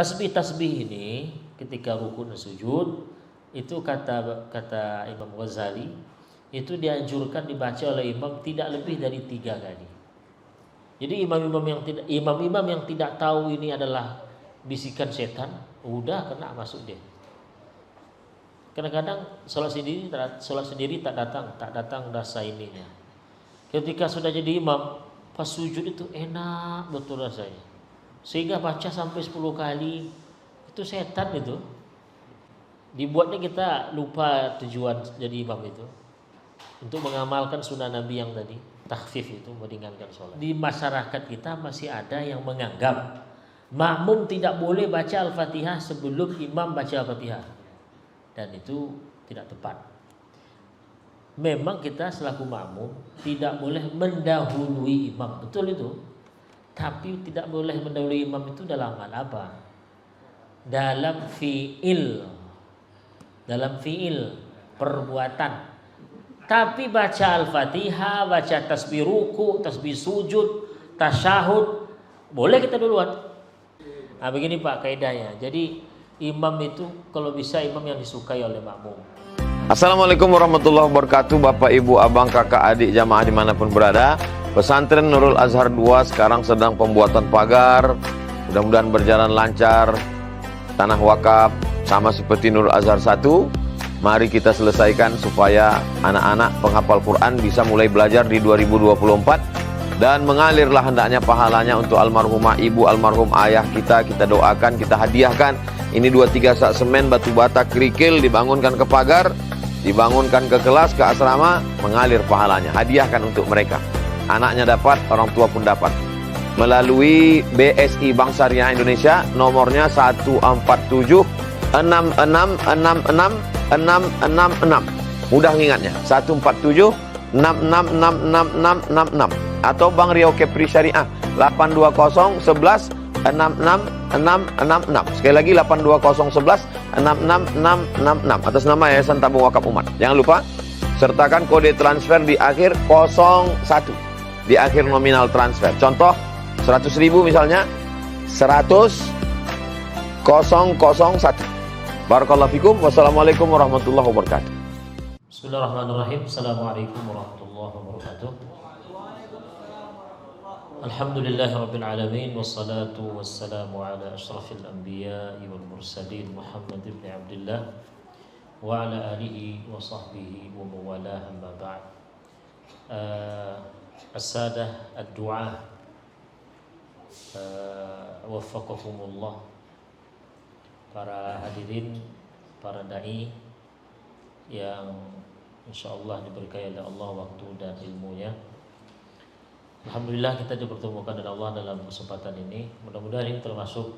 Tasbih-tasbih ini ketika rukun dan sujud itu kata Imam Ghazali itu dianjurkan dibaca oleh imam tidak lebih dari 3 kali. Jadi imam-imam yang tidak tahu ini adalah bisikan setan, udah kena masuk dia. Kadang-kadang sholat sendiri tak datang rasa ininya. Ketika sudah jadi imam, pas sujud itu enak betul rasanya. Sehingga baca sampai 10 kali itu setan itu. Dibuatnya kita lupa tujuan jadi imam itu. Untuk mengamalkan sunnah Nabi yang tadi, takhfif itu meringankan sholat. Di masyarakat kita masih ada yang menganggap makmum tidak boleh baca Al-Fatihah sebelum imam baca Al-Fatihah. Dan itu tidak tepat. Memang kita selaku makmum tidak boleh mendahului imam, betul itu. Tapi tidak boleh mendahului imam itu dalam hal apa? Dalam fi'il, perbuatan. Tapi baca Al-Fatihah, baca tasbih ruku, tasbih sujud, tasyahud, boleh kita duluan. Nah begini Pak kaidahnya. Jadi imam itu kalau bisa imam yang disukai oleh makmum. Assalamualaikum warahmatullahi wabarakatuh. Bapak, ibu, abang, kakak, adik, jamaah dimanapun berada. Pesantren Nurul Azhar 2 sekarang sedang pembuatan pagar. Mudah-mudahan berjalan lancar. Tanah wakaf sama seperti Nurul Azhar 1. Mari kita selesaikan supaya anak-anak penghafal Quran bisa mulai belajar di 2024 dan mengalirlah hendaknya pahalanya untuk almarhumah ibu, almarhum ayah kita doakan, kita hadiahkan. Ini 2-3 sak semen, batu bata, kerikil dibangunkan ke pagar, dibangunkan ke kelas, ke asrama, mengalir pahalanya. Hadiahkan untuk mereka. Anaknya dapat, orang tua pun dapat. Melalui BSI Bank Syariah Indonesia, nomornya 147 6666 666. Mudah ingatnya. 147 666666 atau Bank Riau Kepri Syariah 820 11 66666. Sekali lagi 820 11 66666 atas nama Yayasan Tabung Wakaf Umat. Jangan lupa sertakan kode transfer di akhir 01 di akhir nominal transfer. Contoh 100.000 misalnya 100 001. Barakallahu fikum. Wassalamualaikum warahmatullahi wabarakatuh. Bismillahirrahmanirrahim. Assalamualaikum warahmatullahi wabarakatuh. Alhamdulillahirabbil alamin wassalatu wassalamu ala asyrafil anbiya'i wal mursalin Muhammad ibn Abdullah wa ala alihi wa sahbihi wa mawalah amma ba'd. As-sadah ad-du'a waffaqakumullah. Para hadirin, para dai yang insyaallah diberkahi oleh Allah waktu dan ilmunya. Alhamdulillah kita dipertemukan oleh Allah dalam kesempatan ini. Mudah-mudahan ini termasuk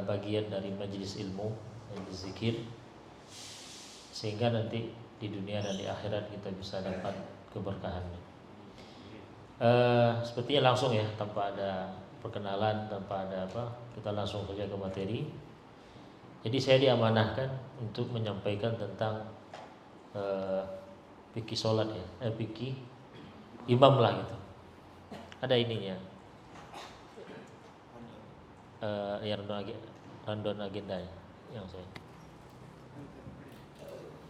bagian dari majelis ilmu, majelis zikir, sehingga nanti di dunia dan di akhirat kita bisa dapat keberkahan. Sepertinya langsung ya, tanpa ada perkenalan, tanpa ada apa, kita langsung saja ke materi. Jadi saya diamanahkan untuk menyampaikan tentang fikih sholat ya, fikih imam lah gitu. Ada ininya, yang rundown agenda yang saya.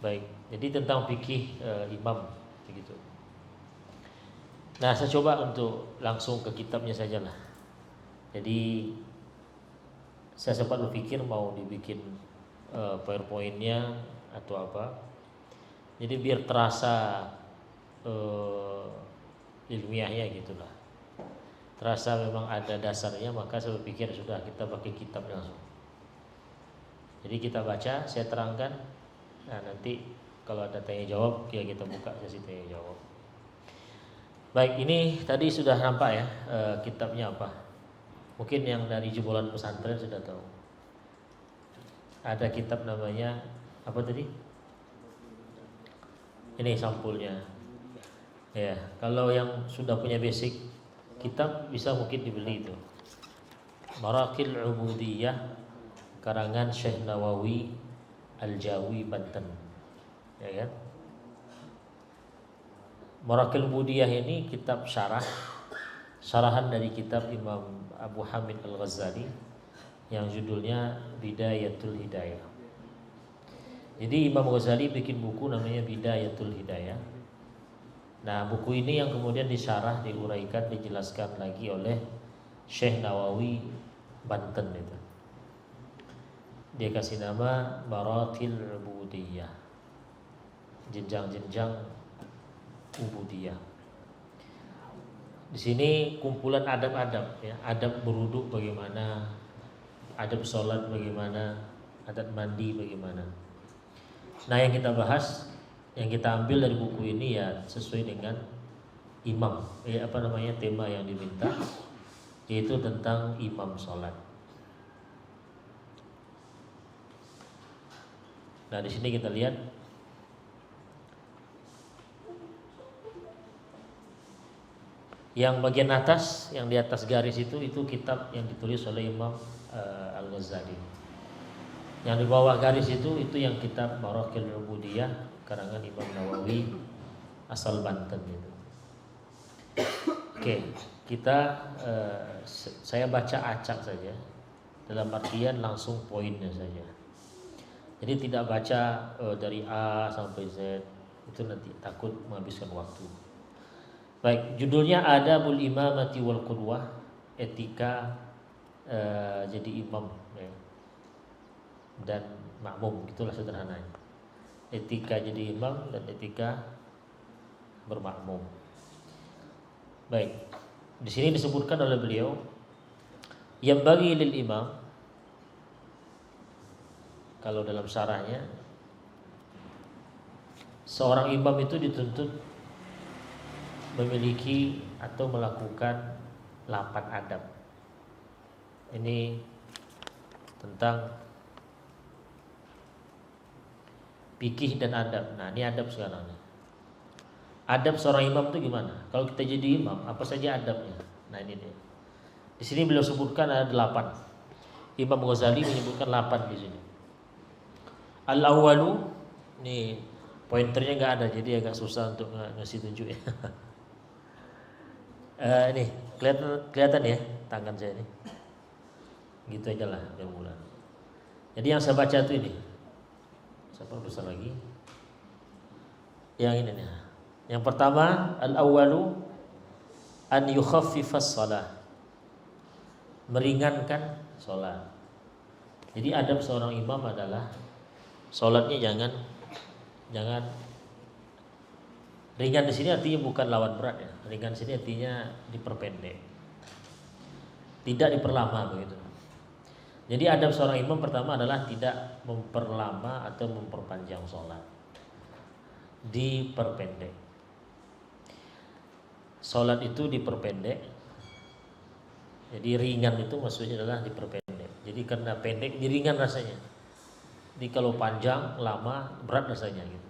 Baik, jadi tentang fikih imam begitu. Nah saya coba untuk langsung ke kitabnya saja lah. Jadi saya sempat berpikir mau dibikin PowerPoint-nya atau apa. Jadi biar terasa ilmiahnya gitulah. Terasa memang ada dasarnya, maka saya berpikir sudah kita pakai kitab langsung. Jadi kita baca, saya terangkan. Nah nanti kalau ada tanya jawab, ya kita buka sesi tanya jawab. Baik, ini tadi sudah nampak ya kitabnya apa. Mungkin yang dari jebolan pesantren sudah tahu. Ada kitab namanya apa tadi? Ini sampulnya. Ya, kalau yang sudah punya basic kitab bisa mungkin dibeli itu. Maraqil Ubudiyah karangan Syekh Nawawi Al-Jawi Banten. Ya kan? Maraqil Ubudiyah ini kitab syarahan dari kitab Imam Abu Hamid Al-Ghazali yang judulnya Bidayatul Hidayah. Jadi Imam Ghazali bikin buku namanya Bidayatul Hidayah. Nah, buku ini yang kemudian disyarah, diuraikan, dijelaskan lagi oleh Syekh Nawawi Banten itu. Dia kasih nama Maratil Ubudiyah, jenjang-jenjang ubudiyah. Di sini kumpulan adab-adab ya, adab berwudu bagaimana, adab sholat bagaimana, adab mandi bagaimana. Nah, yang kita bahas, yang kita ambil dari buku ini ya sesuai dengan imam, tema yang diminta, yaitu tentang imam sholat. Nah, di sini kita lihat yang bagian atas, yang di atas garis itu kitab yang ditulis oleh Imam Al-Ghazali. Yang di bawah garis itu yang kitab Maratil Ubudiyah karangan Imam Nawawi asal Banten itu. Oke, saya baca acak saja, dalam artian langsung poinnya saja. Jadi tidak baca dari A sampai Z, itu nanti takut menghabiskan waktu. Baik, judulnya Adabul Imamati wal Qudwah, etika jadi imam ya, dan makmum, itulah sederhananya. Etika jadi imam dan etika bermakmum. Baik, di sini disebutkan oleh beliau, yang bagi lil imam, kalau dalam syarahnya, seorang imam itu dituntut memiliki atau melakukan 8 adab. Ini tentang fikih dan adab. Nah, ini adab sekarang. Adab seorang imam itu gimana? Kalau kita jadi imam, apa saja adabnya? Nah, ini dia. Di sini beliau sebutkan ada 8. Imam Ghazali menyebutkan 8 di sini. Al-awwalu, ini pointernya nggak ada, jadi agak susah untuk ngasih tunjuk ya. Ini kelihatan ya tangan saya ini. Gitu aja lah biar mulai. Jadi yang saya baca itu ini. Siapa besar lagi? Yang ini nih. Yang pertama, al-awwalu an yukhaffifas shalah. Meringankan sholat. Jadi adab seorang imam adalah sholatnya jangan ringan. Di sini artinya bukan lawan berat ya. Ringan di sini artinya diperpendek, tidak diperlama begitu. Jadi adab seorang imam pertama adalah tidak memperlama atau memperpanjang sholat, diperpendek. Sholat itu diperpendek. Jadi ringan itu maksudnya adalah diperpendek. Jadi karena pendek jadi ringan rasanya. Jadi kalau panjang lama berat rasanya gitu.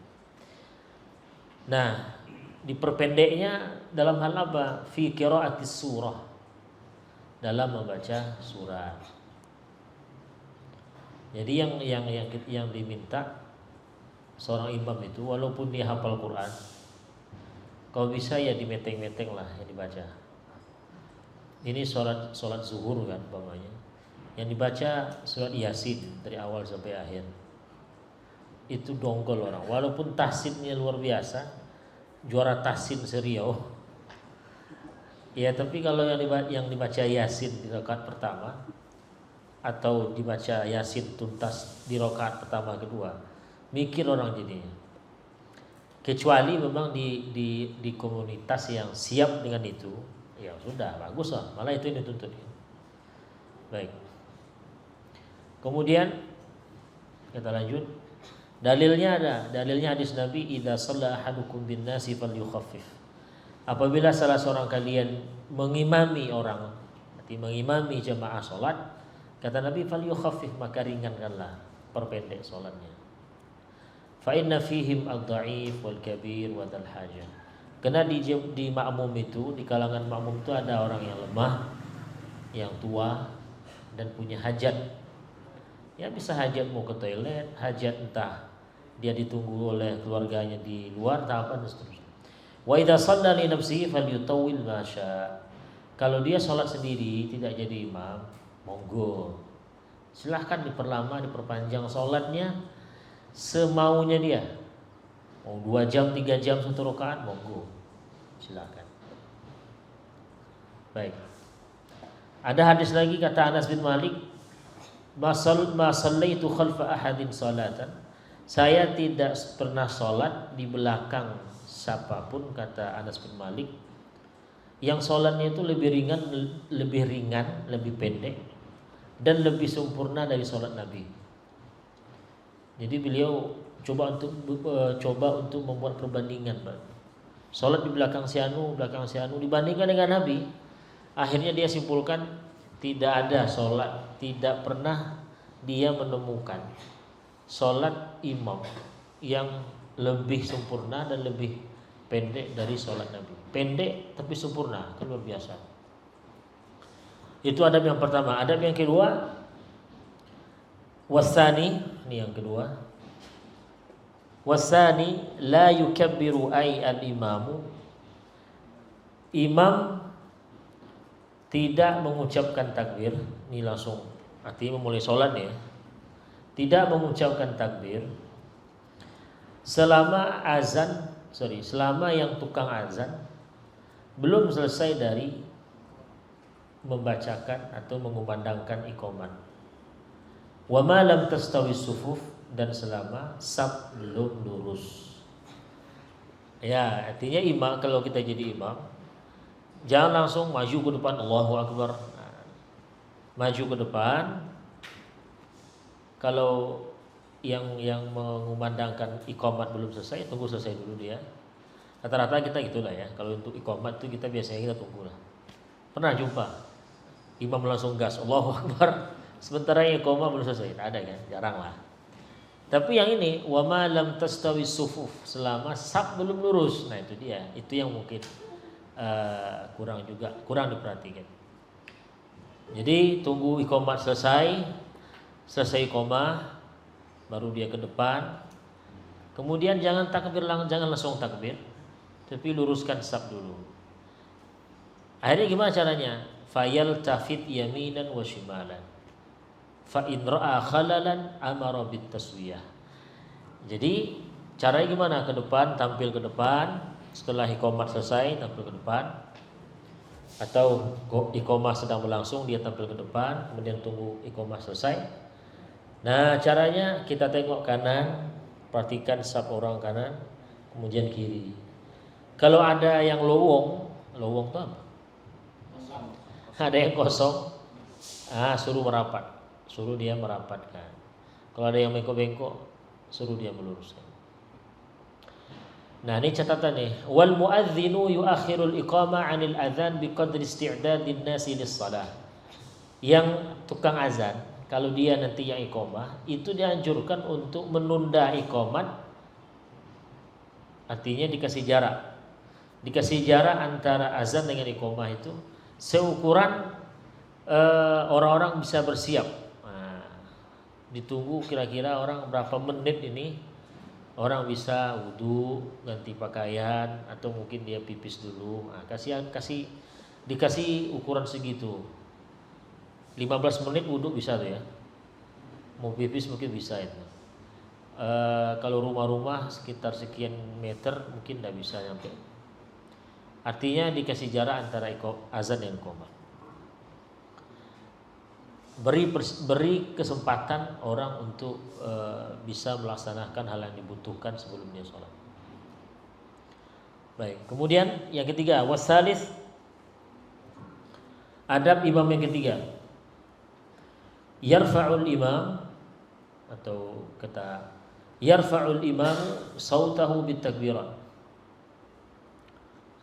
Nah, diperpendeknya dalam hal apa? Fi qiraatis surah, dalam membaca surat. Jadi yang diminta seorang imam itu, walaupun dia hafal Quran, kalau bisa ya dimeteng-meteng lah yang dibaca. Ini sholat zuhur kan umpamanya, yang dibaca surat Yasin dari awal sampai akhir. Itu donggol orang, walaupun tahsinnya luar biasa, juara tahsin Seriau. Ya, tapi kalau yang dibaca Yasin di rakaat pertama atau dibaca Yasin tuntas di rakaat pertama kedua, mikir orang jadinya. Kecuali memang di komunitas yang siap dengan itu, ya sudah bagus lah, malah itu yang dituntut. Baik. Kemudian kita lanjut. Dalilnya hadis Nabi, idza shalla ahadukum bin nasi falyukhaffif. Apabila salah seorang kalian mengimami orang, arti mengimami jemaah salat, kata Nabi falyukhaffif, maka ringankanlah, perpendek salatnya. Fa inna fihim ad-dha'if wal kabir wa dzal hajah. Karena di makmum itu, di kalangan makmum itu ada orang yang lemah, yang tua dan punya hajat. Ya bisa hajat mau ke toilet, hajat entah dia ditunggu oleh keluarganya di luar, apa dan seterusnya. Wa idza shalla li nafsihi falyutawwil ma syaa. Kalau dia sholat sendiri tidak jadi imam, monggo silahkan diperlama, diperpanjang sholatnya semaunya dia. Mau 2 jam, 3 jam 1 rakaat, monggo, silahkan. Baik. Ada hadis lagi kata Anas bin Malik, ma sallaitu khalfa ahadin salatan. Saya tidak pernah sholat di belakang siapapun, kata Anas bin Malik, yang sholatnya itu lebih ringan, lebih pendek dan lebih sempurna dari sholat Nabi. Jadi beliau coba untuk membuat perbandingan, Pak. Sholat di belakang si anu dibandingkan dengan Nabi. Akhirnya dia simpulkan tidak ada sholat, tidak pernah dia menemukan sholat imam yang lebih sempurna dan lebih pendek dari sholat Nabi. Pendek tapi sempurna, kan luar biasa. Itu adab yang pertama. Adab yang kedua, wasani, ini yang kedua. Wasani la yukabbiru ay al-imamu. Imam tidak mengucapkan takbir, ini langsung artinya memulai sholat ya. Tidak mengucapkan takbir selama yang tukang azan belum selesai dari membacakan atau mengumandangkan iqamat. Wa ma lam tastawi sufuf, dan selama saf belum lurus. Ya, artinya imam, kalau kita jadi imam, jangan langsung maju ke depan, Allahu Akbar. Nah, maju ke depan. Kalau yang mengumandangkan iqamat belum selesai, tunggu selesai dulu dia. Rata-rata kita gitulah ya. Kalau untuk iqamat itu kita biasanya kita tunggu lah. Pernah jumpa imam langsung gas Allahu Akbar sementara iqamat belum selesai? Tidak ada kan? Jarang lah. Tapi yang ini wa ma lam tastawi sufuf, selama saf belum lurus. Nah itu dia. Itu yang mungkin kurang diperhatikan. Jadi tunggu iqamat selesai iqamah baru dia ke depan. Kemudian jangan langsung takbir, tapi luruskan saf dulu. Akhirnya gimana caranya? Fayal tafid yaminan wa shimalan. Fa in ra'a khalalan amara bit taswiyah. Jadi caranya gimana? Ke depan, tampil ke depan. Setelah iqamah selesai, tampil ke depan. Atau iqamah sedang berlangsung, dia tampil ke depan, kemudian tunggu iqamah selesai. Nah, caranya kita tengok kanan, perhatikan saf orang kanan, kemudian kiri. Kalau ada yang lowong itu apa? Ada yang kosong, suruh merapat, suruh dia merapatkan. Kalau ada yang bengkok-bengkok, suruh dia meluruskan. Nah, ini catatan nih. Wal muadzinu yuakhirul iqamah 'anil adzan biqadri isti'dadin nasi lis-shalah. Yang tukang azan, kalau dia nanti yang iqamah, itu dianjurkan untuk menunda iqamat. Artinya dikasih jarak. Dikasih jarak antara azan dengan iqamah itu seukuran orang-orang bisa bersiap. Nah, ditunggu kira-kira orang berapa menit ini. Orang bisa wudu, ganti pakaian, atau mungkin dia pipis dulu. Nah, dikasih ukuran segitu. 15 menit wudu bisa tuh ya. Mau pipis mungkin bisa itu. Kalau rumah-rumah sekitar sekian meter mungkin tidak bisa nyampe. Artinya dikasih jarak antara azan dan iqamah. Beri kesempatan orang untuk bisa melaksanakan hal yang dibutuhkan sebelum dia sholat. Baik, kemudian yang ketiga, wasalis, adab imam yang ketiga. Yarfa'ul imam, atau kata yarfa'ul imam sautahu bitakbirat.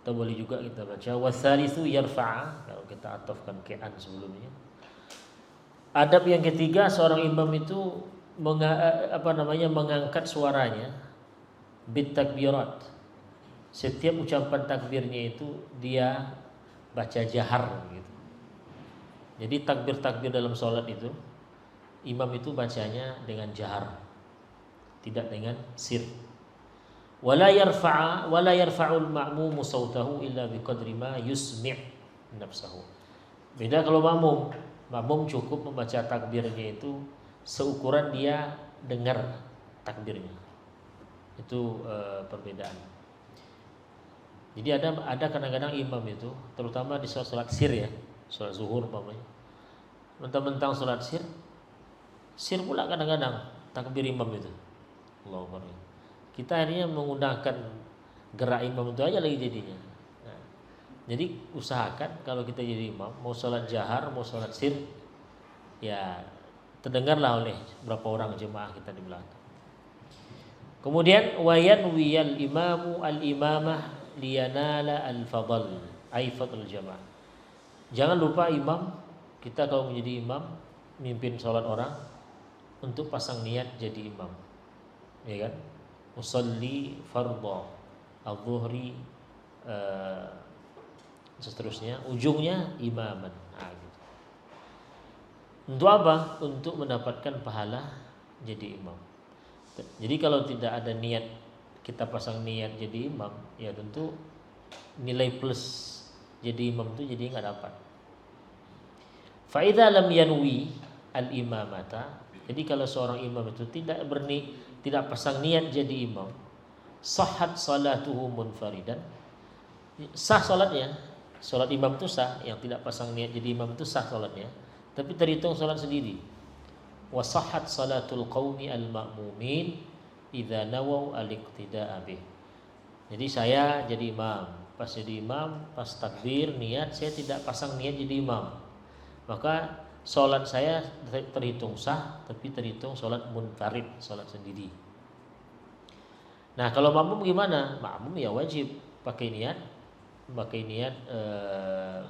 Atau boleh juga kita baca wasalisu yarfa'a, kalau kita atofkan ke'an sebelumnya. Adab yang ketiga, seorang imam itu mengangkat suaranya bitakbirat. Setiap ucapan takbirnya itu dia baca jahar gitu. Jadi takbir-takbir dalam sholat itu imam itu bacanya dengan jahar, tidak dengan sir. Wala yarfa'ul ma'mumu sautahu illa biqadri ma yusmi' nafsahu. Beda kalau makmum. Makmum cukup membaca takbirnya itu seukuran dia dengar takbirnya. Itu perbedaan. Jadi ada kadang-kadang imam itu, terutama di sholat sir ya, sholat zuhur umpamanya, mentang-mentang sholat sir pula kadang-kadang takbir imam itu. Allahu Akbar. Kita akhirnya menggunakan gerak imam itu aja lagi jadinya. Nah, jadi usahakan kalau kita jadi imam, mau sholat jahar, mau sholat sir, ya terdengarlah oleh berapa orang jemaah kita di belakang. Kemudian wayan wiyal imamu al imamah liyanala al fadl ay fadl jamaah. Jangan lupa imam, kita kalau menjadi imam mimpin sholat orang, untuk pasang niat jadi imam, ya kan? Usolli fardhu al-zuhri, seterusnya ujungnya imaman. Nah, gitu. Untuk apa? Untuk mendapatkan pahala jadi imam. Jadi kalau tidak ada niat, kita pasang niat jadi imam, ya tentu nilai plus jadi imam itu jadi nggak dapat. Fa idza lam yanwi al imamata, jadi kalau seorang imam itu tidak pasang niat jadi imam, sahhat salatuhu munfaridan, sah salatnya. Salat imam itu sah, yang tidak pasang niat jadi imam itu sah salatnya, tapi terhitung salat sendiri. Wa sahhat salatul qaumi al ma'mumin idza nawau al iqtida'a bih. Jadi saya jadi imam, pas jadi imam, pas takbir niat saya tidak pasang niat jadi imam, maka sholat saya terhitung sah, tapi terhitung sholat munfarid, sholat sendiri. Nah kalau makmum gimana? Makmum ya wajib pakai niat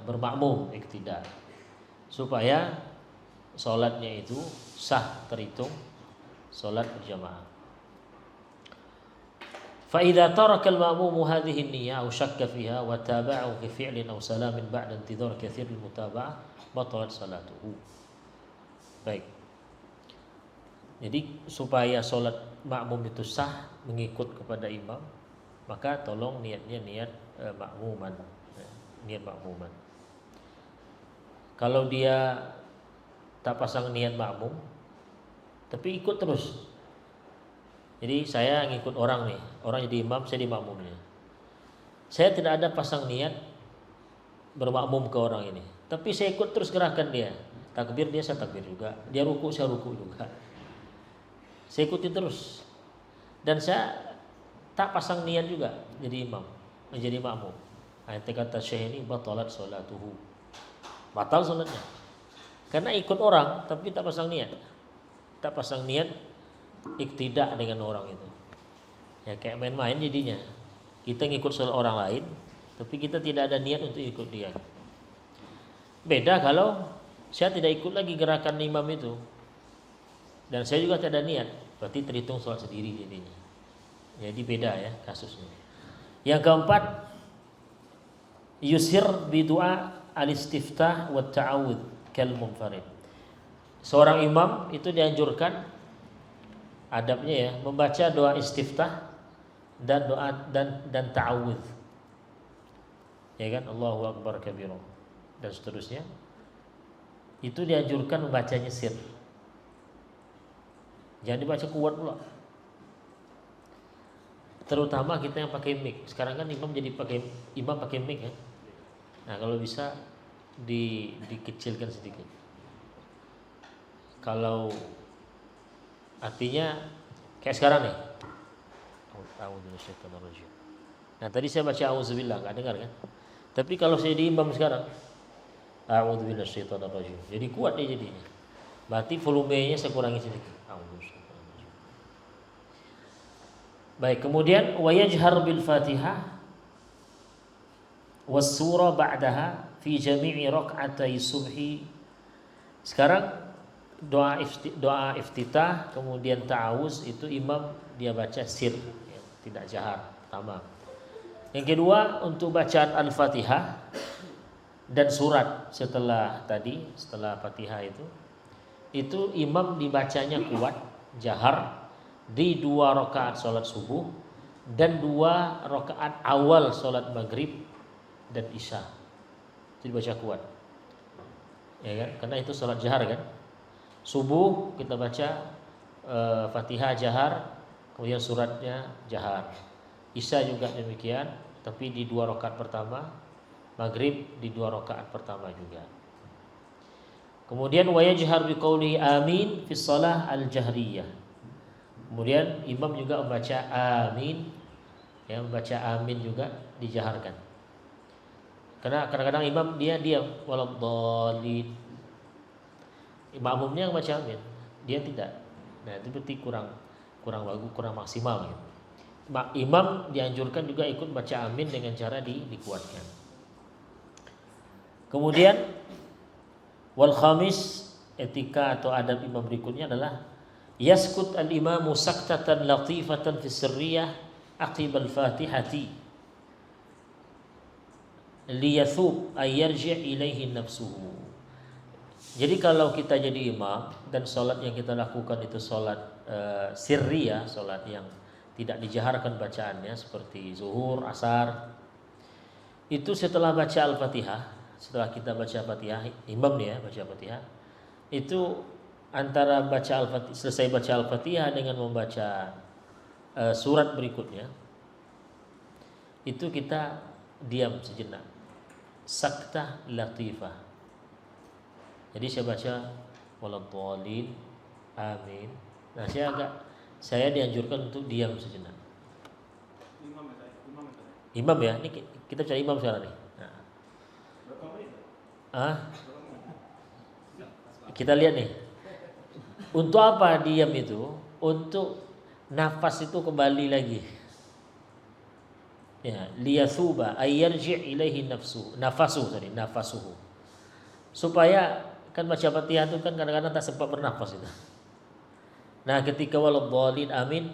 bermakmum iqtida, supaya sholatnya itu sah, terhitung sholat berjamaah. فإذا ترك المأموم هذه النية أو شك فيها وتابعه في فعل أو سلام بعد انتظار كثير المتابعة بطلت صلاته. Baik. Jadi supaya sholat makmum itu sah mengikut kepada imam, maka tolong niatnya niat makmuman, niat makmuman. Kalau dia tak pasang niat makmum, tapi ikut terus. Jadi saya ngikut orang nih, orang jadi imam, saya di makmumnya. Saya tidak ada pasang niat bermakmum ke orang ini, tapi saya ikut terus gerakan dia. Takbir dia, saya takbir juga. Dia ruku, saya ruku juga. Saya ikuti terus. Dan saya tak pasang niat juga jadi imam, menjadi makmum. Ayat kata Syekh ini batalat sholatuhu. Batal sholatnya. Karena ikut orang tapi tak pasang niat. Tak pasang niat iktidak dengan orang itu. Ya kayak main-main jadinya. Kita ngikut sholat orang lain, tapi kita tidak ada niat untuk ikut dia. Beda kalau saya tidak ikut lagi gerakan imam itu, dan saya juga tidak ada niat, berarti terhitung sholat sendiri jadinya. Jadi beda ya kasusnya. Yang keempat, yusir bidu'a al-istiftah wa ta'awud kal munfarid. Seorang imam itu dianjurkan, adabnya ya, membaca doa istiftah dan doa dan ta'awudz. Ya kan, Allahu akbar kabira dan seterusnya. Itu dianjurkan membacanya sir. Jangan dibaca kuat pula. Terutama kita yang pakai mic. Sekarang kan imam pakai mic ya. Nah, kalau bisa dikecilkan sedikit. Kalau artinya kayak sekarang nih. Nah tadi saya baca auzubillah, nggak dengar kan? Tapi kalau saya di imam sekarang, a'udzubillahiminasyaitonirrajim. Jadi kuat dia jadinya. Berarti volumenya saya kurangi sedikit. Baik, kemudian wa yajhar bil Fatihah was surah ba'daha fi jami'i raq'atay subhi. Sekarang doa iftitah kemudian ta'awuz itu imam dia baca sir, ya, tidak jahar, pertama. Yang kedua untuk bacaan Al-Fatihah dan surat setelah Fatihah itu imam dibacanya kuat jahar di 2 rakaat sholat subuh dan 2 rakaat awal sholat maghrib dan isya. Itu dibaca kuat. ya kan? Karena itu sholat jahar kan. Subuh kita baca Fatihah jahar, kemudian suratnya jahar. Isya juga demikian, tapi di 2 rakaat pertama. Maghrib di 2 rakaat pertama juga. Kemudian wa yajhar biqauli amin fi shalah al-jahriyah. Kemudian imam juga membaca amin, ya, membaca amin juga dijaharkan. Karena kadang-kadang imam dia diam waladhdallin. Makmumnya membaca amin, dia tidak. Nah, itu berarti kurang bagus, kurang maksimal gitu. Imam dianjurkan juga ikut baca amin dengan cara dikuatkan. Kemudian wal khamis, etika atau adab imam berikutnya adalah yaskut al-imamu saktatan latifatan fi sirriyah aqib al-fatihati liyathub ay yarji' ilaihi nafsuhu. Jadi kalau kita jadi imam dan sholat yang kita lakukan itu sholat sirriyah, sholat yang tidak dijaharkan bacaannya seperti zuhur, asar, itu setelah baca al-fatihah, setelah kita baca fatihah, imam nih ya baca fatihah, itu antara baca al-fatihah, selesai baca al-fatihah dengan membaca surat berikutnya, itu kita diam sejenak, saktah latifah. Jadi saya baca waladhdallin, amin. Nah, saya dianjurkan untuk diam sejenak. Imam ya, ini kita cari imam sekarang nih. Nah. Kita lihat nih. Untuk apa diam itu? Untuk nafas itu kembali lagi. Ya, liyathuba ay yarji' ilaihi nafasuhu. Supaya kan baca Fatihah itu kan kadang-kadang tak sempat bernafas itu. Nah, ketika waladhdallin amin,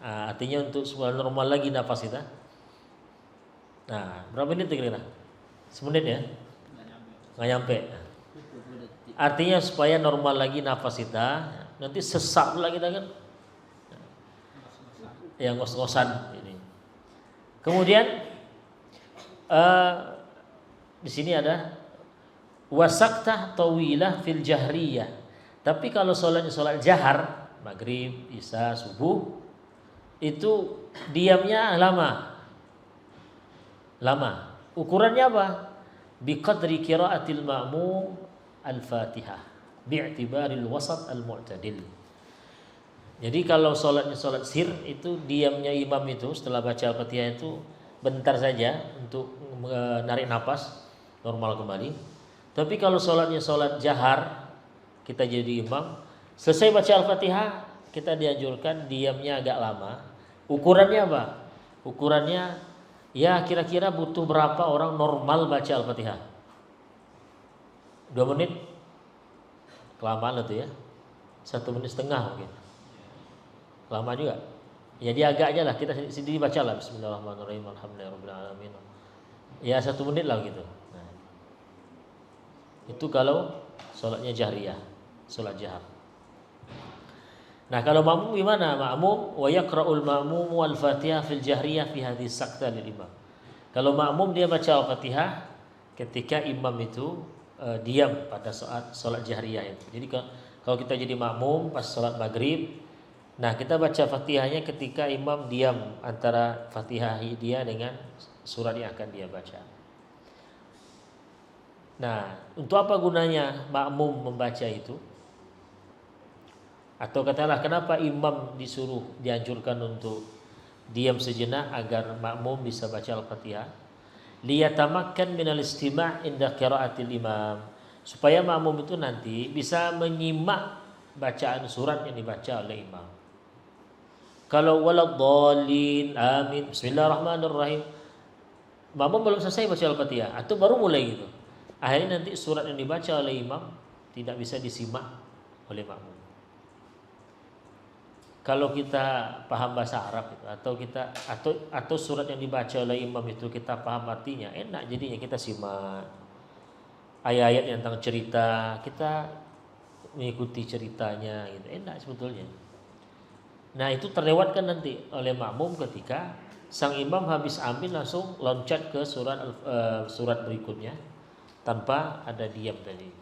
artinya untuk supaya normal lagi nafas kita. Nah, berapa menit kira-kira? Semenit ya? Nggak nyampe. Artinya supaya normal lagi nafas kita, nanti sesak pula kita kan. Yang ngos-ngosan ini. Kemudian di sini ada wasaktah tawilah fil jahriyah. Tapi kalau sholat jahar, maghrib, isya, subuh, itu diamnya lama. Ukurannya apa? Biqadri qiraatil ma'mum al-Fatihah bi'tibaril wasat al-mu'tadil. Jadi kalau sholat sir itu diamnya imam itu setelah baca al-Fatihah itu bentar saja untuk menarik napas, normal kembali. Tapi kalau sholat jahar, kita jadi imam, selesai baca al-Fatihah, kita dianjurkan diamnya agak lama. Ukurannya apa? Ukurannya ya kira-kira butuh berapa orang normal baca al-Fatihah? 2 menit? Kelamaan itu ya. 1 menit setengah mungkin. Lama juga. Ya dia agaknya lah, kita sendiri baca lah bismillahirrahmanirrahim alhamdulillahirabbil alamin. Ya 1 menit lah gitu. Nah, itu kalau sholatnya jahriyah, sholat jahar. Nah, kalau makmum gimana? Makmum wa yaqra'ul ma'mum wal Fatihah fil jahriyah fi hadhihi sakta lil imam. Kalau makmum dia baca al-Fatihah ketika imam itu diam pada saat sholat jahriyah itu. Jadi kalau kita jadi makmum pas sholat maghrib, nah kita baca Fatihahnya ketika imam diam antara Fatihah dia dengan surat yang akan dia baca. Nah, untuk apa gunanya makmum membaca itu? Atau katakanlah kenapa imam dianjurkan untuk diam sejenak agar makmum bisa baca Al-Fatihah? Liyatamakkan minal istima' inda qiraatil imam. Supaya makmum itu nanti bisa menyimak bacaan surat yang dibaca oleh imam. Kalau waladhdallin amin bismillahirrahmanirrahim, makmum belum selesai baca Al-Fatihah atau baru mulai gitu, akhirnya nanti surat yang dibaca oleh imam tidak bisa disimak oleh makmum. Kalau kita paham bahasa Arab itu, atau surat yang dibaca oleh imam itu kita paham artinya, enak jadinya kita simak ayat-ayat yang tentang cerita, kita mengikuti ceritanya gitu, enak sebetulnya. Nah, itu terlewatkan nanti oleh makmum ketika sang imam habis ambil langsung loncat ke surat berikutnya tanpa ada diam tadi.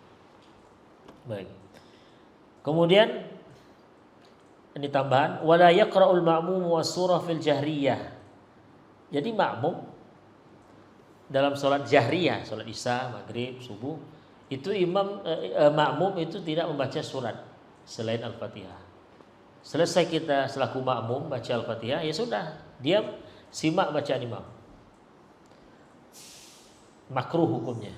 Baik. Kemudian ini tambahan, wala yaqra'ul ma'mum was-surah fil jahriyah. Jadi makmum dalam sholat jahriyah, sholat isya, maghrib, subuh, itu makmum itu tidak membaca surat selain Al-Fatihah. Selesai kita selaku makmum baca Al-Fatihah, ya sudah, diam, simak bacaan imam. Makruh hukumnya.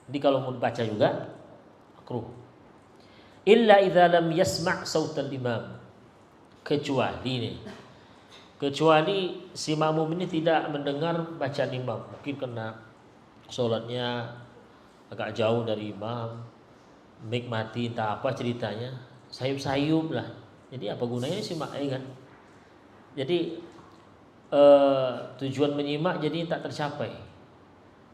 Jadi kalau mau baca juga makruh. Illa idza lam yasma' sautal imam. Kecuali si makmum ini tidak mendengar bacaan imam, mungkin karena sholatnya agak jauh dari imam, mic mati, entah apa ceritanya, sayup-sayup lah. Jadi apa gunanya simak kan? Jadi tujuan menyimak jadi tak tercapai,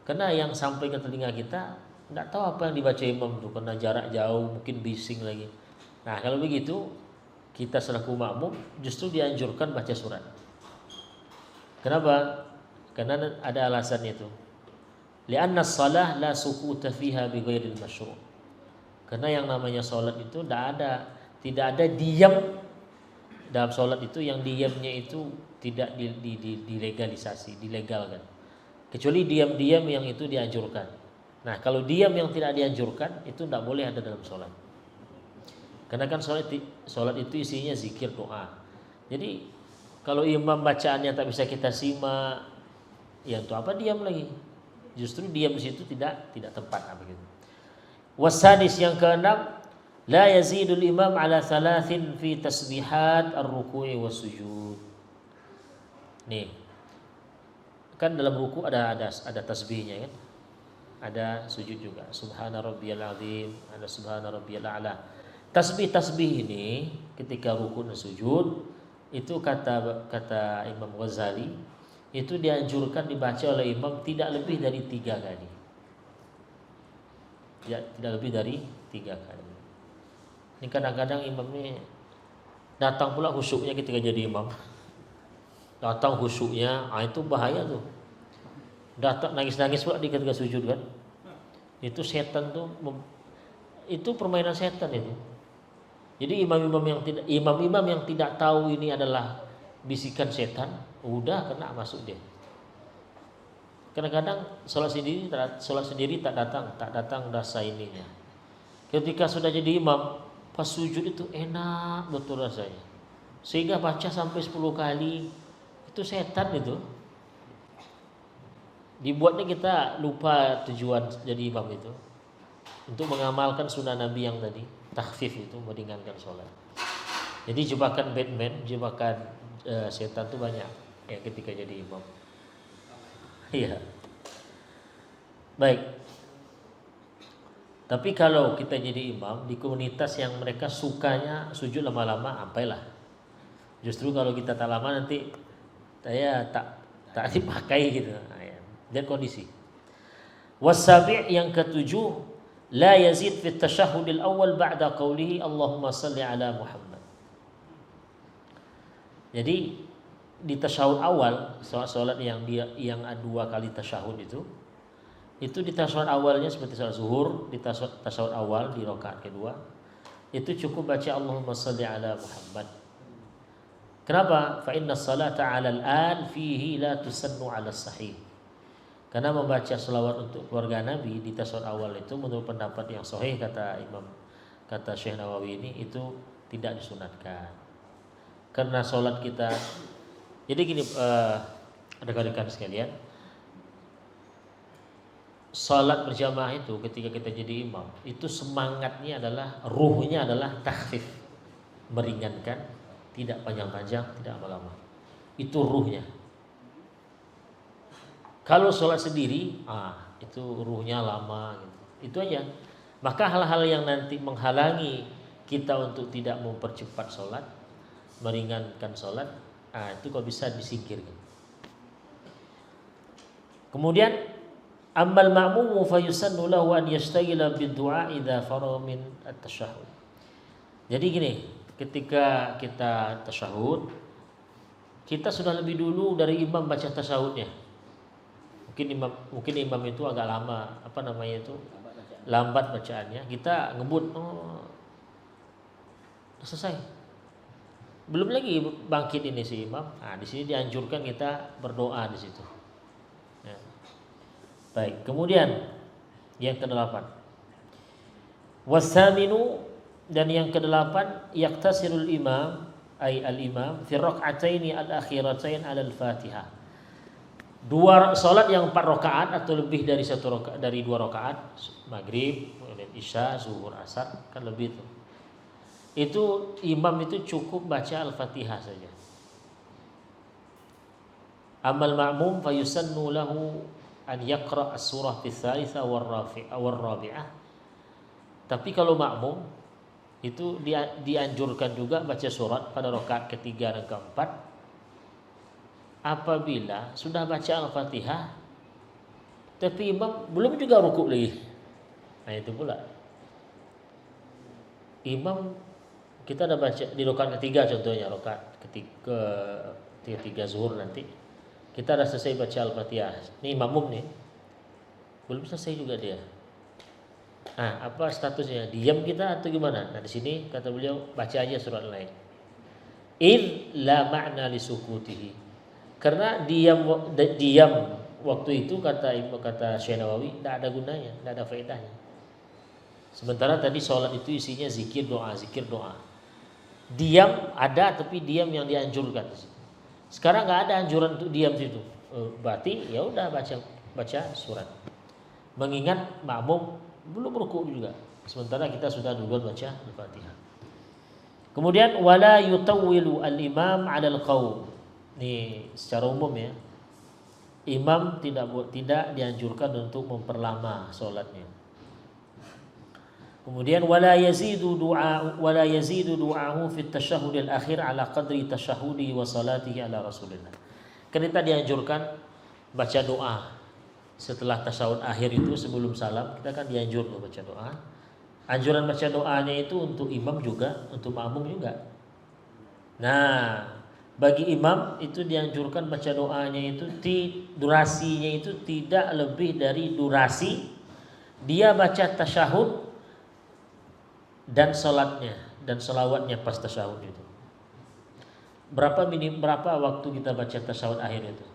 karena yang sampai ke telinga kita tidak tahu apa yang dibaca imam itu, karena jarak jauh, mungkin bising lagi. Nah kalau begitu kita selaku makmum justru dianjurkan baca surat. Kenapa? Karena ada alasan itu. Li'anna shalah la sukuta fiha bi ghairil masyru'. Karena yang namanya salat itu tidak ada diam dalam salat itu, yang diamnya itu tidak dilegalisasi, dilegalkan. Kecuali diam-diam yang itu dianjurkan. Nah, kalau diam yang tidak dianjurkan itu tidak boleh ada dalam salat. Karena kan salat itu isinya zikir, doa. Jadi kalau imam bacaannya tak bisa kita simak, ya untuk apa diam lagi? Justru diam di situ tidak tepat begitu. Wasadis yang keenam, la yazidul imam ala thalathin fi tasbihat ar-ruku'i was-sujud. Nih. Kan dalam ruku ada tasbihnya kan? Ada sujud juga. Subhana rabbiyal azim, ada subhana rabbiyal a'la. Tasbih ini ketika ruku dan sujud itu kata Imam Ghazali itu dianjurkan dibaca oleh imam tidak lebih dari 3 kali. Tidak lebih dari 3 kali. Ini kadang-kadang imam ini datang pula khusyuknya ketika jadi imam. Datang khusyuknya, itu bahaya tuh. Datang nangis-nangis pula di ketika sujud kan. Itu setan tuh, itu permainan setan itu. Jadi imam-imam yang tidak tahu ini adalah bisikan setan, udah kena masuk dia. Kadang-kadang sholat sendiri tak datang rasa ininya. Ketika sudah jadi imam, pas sujud itu enak betul rasanya. Sehingga baca sampai 10 kali, itu setan itu. Dibuatnya kita lupa tujuan jadi imam itu, untuk mengamalkan sunnah Nabi yang tadi, takhfif itu, meringankan sholat. Jadi jebakan Batman, jebakan setan itu banyak ya ketika jadi imam. Iya. Baik. Tapi kalau kita jadi imam di komunitas yang mereka sukanya sujud lama-lama, ampailah. Justru kalau kita tak lama nanti saya tak dipakai gitu. Dan kondisi. Wasabi' yang ketujuh, la yazid fi tasyahhudil awal ba'da qawlihi Allahumma salli ala Muhammad. Jadi di tasyahud awal, salat yang 2 kali tasyahud itu di tasyahud awalnya seperti salat zuhur, di tasyahud awal di rakaat kedua itu cukup baca Allahumma salli ala Muhammad. Kenapa? Fa inna salata 'ala al-an fihi la tusannu 'ala sahih. Karena membaca selawat untuk keluarga Nabi di tasyahud awal itu menurut pendapat yang sahih kata Syekh Nawawi ini itu tidak disunatkan. Karena sholat kita, jadi gini rekan-rekan sekalian, sholat berjamaah itu ketika kita jadi imam itu semangatnya adalah, ruhnya adalah takhfif, meringankan, tidak panjang-panjang, tidak lama-lama. Itu ruhnya. Kalau sholat sendiri, itu ruhnya lama gitu. Itu aja. Maka hal-hal yang nanti menghalangi kita untuk tidak mempercepat sholat, meringankan sholat, itu kok bisa disingkirkan. Kemudian ammal ma'mumu fayusannu lahu an yashtagila bid-du'a idza faragha min at-tasyahhud. Jadi gini, ketika kita tasyahud kita sudah lebih dulu dari imam baca tasyahudnya. Mungkin imam itu agak lama, lambat bacaannya. Kita ngebut, selesai. Belum lagi bangkit ini si imam. Nah, di sini dianjurkan kita berdoa di situ. Ya. Baik, kemudian yang ke-8. Wasaminu, dan yang ke-8, yaktasirul imam ay al-imam fi rak'ataini al-akhiratain 'ala al-Fatihah. Salat yang 4 rakaat atau lebih dari 2 rakaat, maghrib, isya, zuhur, asar, kan lebih itu. Itu imam itu cukup baca Al-Fatihah saja. Amal ma'mum fayusannu lahu an yaqra as-surah fi tsalitsa war rabi'ah. Tapi kalau makmum itu dianjurkan juga baca surat pada rakaat ketiga dan keempat apabila sudah baca Al-Fatihah tapi imam belum juga rukuk lagi. Nah itu pula imam, kita ada baca di rakaat ketiga, contohnya rakaat ketiga zuhur nanti kita ada selesai baca Al-Fatihah. Ini makmum nih belum selesai juga dia. Nah, apa statusnya? Diam kita atau gimana? Nah, di sini kata beliau baca aja surat lain. La ma'na li sukutihi. Karena diam waktu itu kata Syekh Nawawi tidak ada gunanya, tidak ada faedahnya. Sementara tadi sholat itu isinya zikir doa. Diam ada, tapi diam yang dianjurkan. Sekarang nggak ada anjuran untuk diam situ. Berarti ya udah baca surat. Mengingat makmum belum rukuk juga. Sementara kita sudah duluan baca Al-Fatihah. Kemudian wala yutawwilu al-imam 'ala al-qaum. Ini secara umum ya. Imam tidak dianjurkan untuk memperlama salatnya. Kemudian wala yazidu du'ahu fi at-tashahhud al-akhir 'ala qadri tashahhudi wa salatihi 'ala Rasulillah. Kita dianjurkan baca doa setelah tasyahud akhir itu sebelum salam, kita kan dianjurkan baca doa. Anjuran baca doanya itu untuk imam juga, untuk makmum juga. Nah, bagi imam itu dianjurkan baca doanya itu durasinya itu tidak lebih dari durasi dia baca tasyahud dan salatnya dan selawatnya pas tasyahud itu. Berapa waktu kita baca tasyahud akhir itu?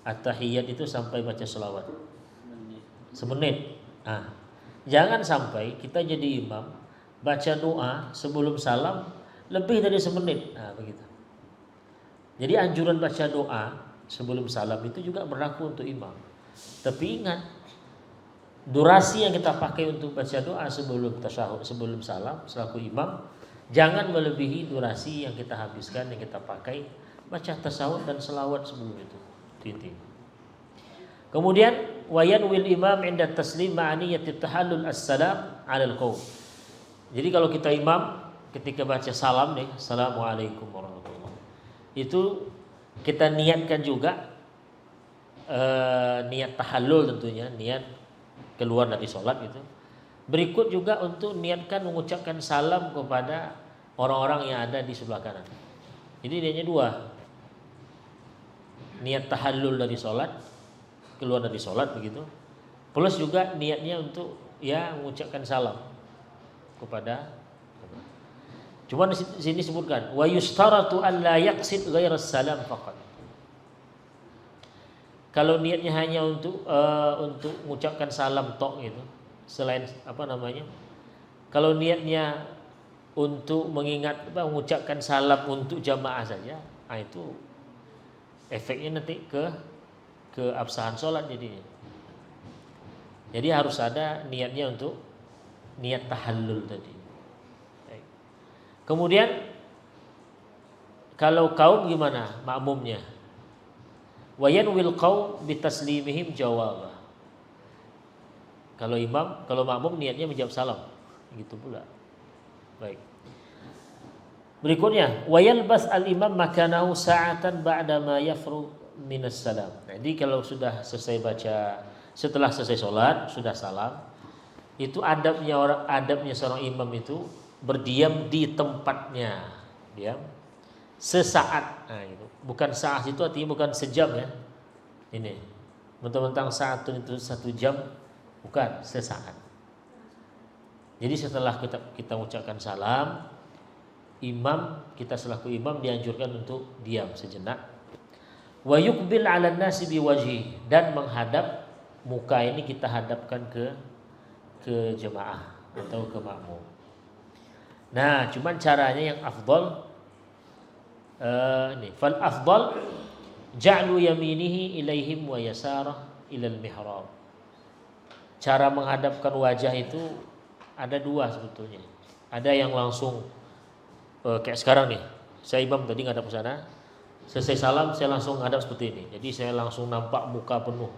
At-tahiyyat itu sampai baca selawat semenit. Nah, jangan sampai kita jadi imam baca doa sebelum salam lebih dari semenit. Nah, begitu. Jadi anjuran baca doa sebelum salam itu juga berlaku untuk imam. Tapi ingat, durasi yang kita pakai untuk baca doa sebelum tasyahud, sebelum salam selaku imam jangan melebihi durasi yang kita habiskan, yang kita pakai baca tasyahud dan selawat sebelum itu. Kemudian wayanwil imam inda taslim ma'aniyati tahallul as-salam 'alal qaum. Jadi kalau kita imam ketika baca salam nih, assalamualaikum warahmatullahi wabarakatuh, itu kita niatkan juga niat tahallul tentunya, niat keluar dari sholat gitu. Berikut juga untuk niatkan mengucapkan salam kepada orang-orang yang ada di sebelah kanan. Jadi niatnya 2. Niat tahallul dari sholat, keluar dari sholat begitu, plus juga niatnya untuk mengucapkan salam kepada. Cuma di sini sebutkan wa yustaratu an la yaqsid ghairas salam faqat. Kalau niatnya hanya untuk mengucapkan salam tok gitu, selain kalau niatnya untuk mengucapkan salam untuk jamaah saja, itu efeknya nanti ke keabsahan sholat jadinya. Jadi harus ada niatnya untuk niat tahallul tadi. Kemudian kalau kaum gimana makmumnya? Wa yanwil qaum bitaslimihim jawabah. Kalau makmum niatnya menjawab salam, gitu pula. Baik. Berikutnya, wa yalbas al-imam makanahu sa'atan ba'da ma yafru minas salam. Jadi kalau sudah selesai setelah selesai sholat, sudah salam, itu adabnya seorang imam itu berdiam di tempatnya, diam sesaat. Nah, itu. Bukan saat itu artinya bukan sejam ya. Ini. Mentang-mentang saat itu 1 jam, bukan sesaat. Jadi setelah kita ucapkan salam, kita selaku imam dianjurkan untuk diam sejenak. Wa yuqbil 'alan nasi biwajhi, dan menghadap muka ini kita hadapkan ke jemaah atau ke makmum. Nah, cuman caranya yang afdal fal afdal ja'lu yaminihi ilaihim wa yasarah ilal mihrab. Cara menghadapkan wajah itu ada 2 sebetulnya. Ada yang langsung kayak sekarang nih. Saya imam tadi ngadap ke sana. Selesai salam saya langsung ngadap seperti ini. Jadi saya langsung nampak muka penuh.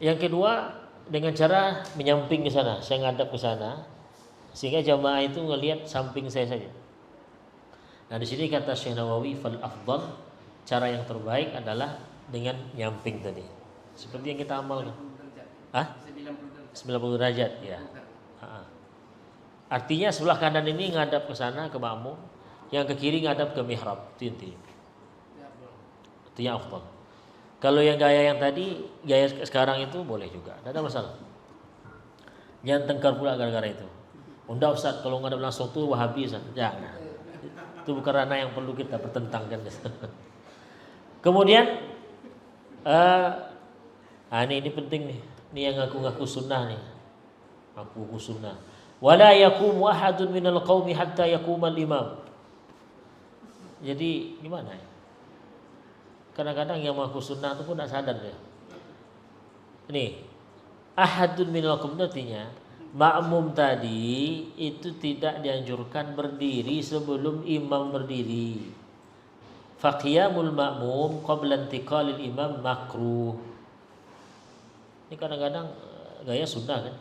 Yang kedua dengan cara menyamping ke sana. Saya ngadap ke sana sehingga jamaah itu ngelihat samping saya saja. Nah, di sini kata Syekh Nawawi fal afdal, cara yang terbaik adalah dengan nyamping tadi. Seperti yang kita amalkan. 90 derajat ya. Artinya sebelah kanan ini ngadap ke sana ke makmum, yang ke kiri ngadap ke mihrab. Itu intinya. Itu yang afdal. Kalau yang gaya yang tadi, gaya sekarang itu boleh juga, tidak ada masalah. Jangan tengkar pula gara-gara itu. Enggak Ustaz, kalau ngadap langsung tuh Wahabi Ustaz. Jangan. Itu bukan ranah yang perlu kita pertentangkan. Kemudian ini penting nih. Ini yang ngaku-ngaku sunnah nih. Ngaku sunnah. Wala yaqumu ahadun minal qaumi hatta yaqumal imam. Jadi gimana ya? Kadang-kadang yang mengaku sunnah itu pun tidak sadar ya. Ini ahadun minal qaumi artinya makmum tadi itu tidak dianjurkan berdiri sebelum imam berdiri. Faqiyamul makmum qabla intiqalil imam makruh. Ini kadang-kadang gaya sunnah kan.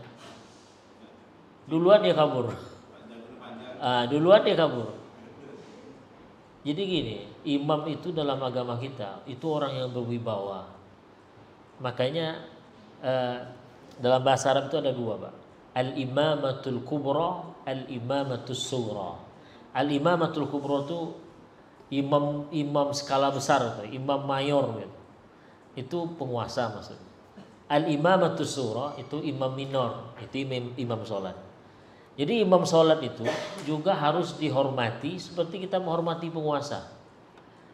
Duluan dia kabur. Duluan dia kabur. Jadi gini, imam itu dalam agama kita itu orang yang berwibawa. Makanya dalam bahasa Arab itu ada 2, Pak. Al-imamatul kubra, al-imamatus sughra. Al-imamatul kubra itu imam skala besar itu, imam mayor gitu. Itu penguasa maksudnya. Al-imamatus sughra itu imam minor, itu imam sholat. Jadi imam sholat itu juga harus dihormati seperti kita menghormati penguasa.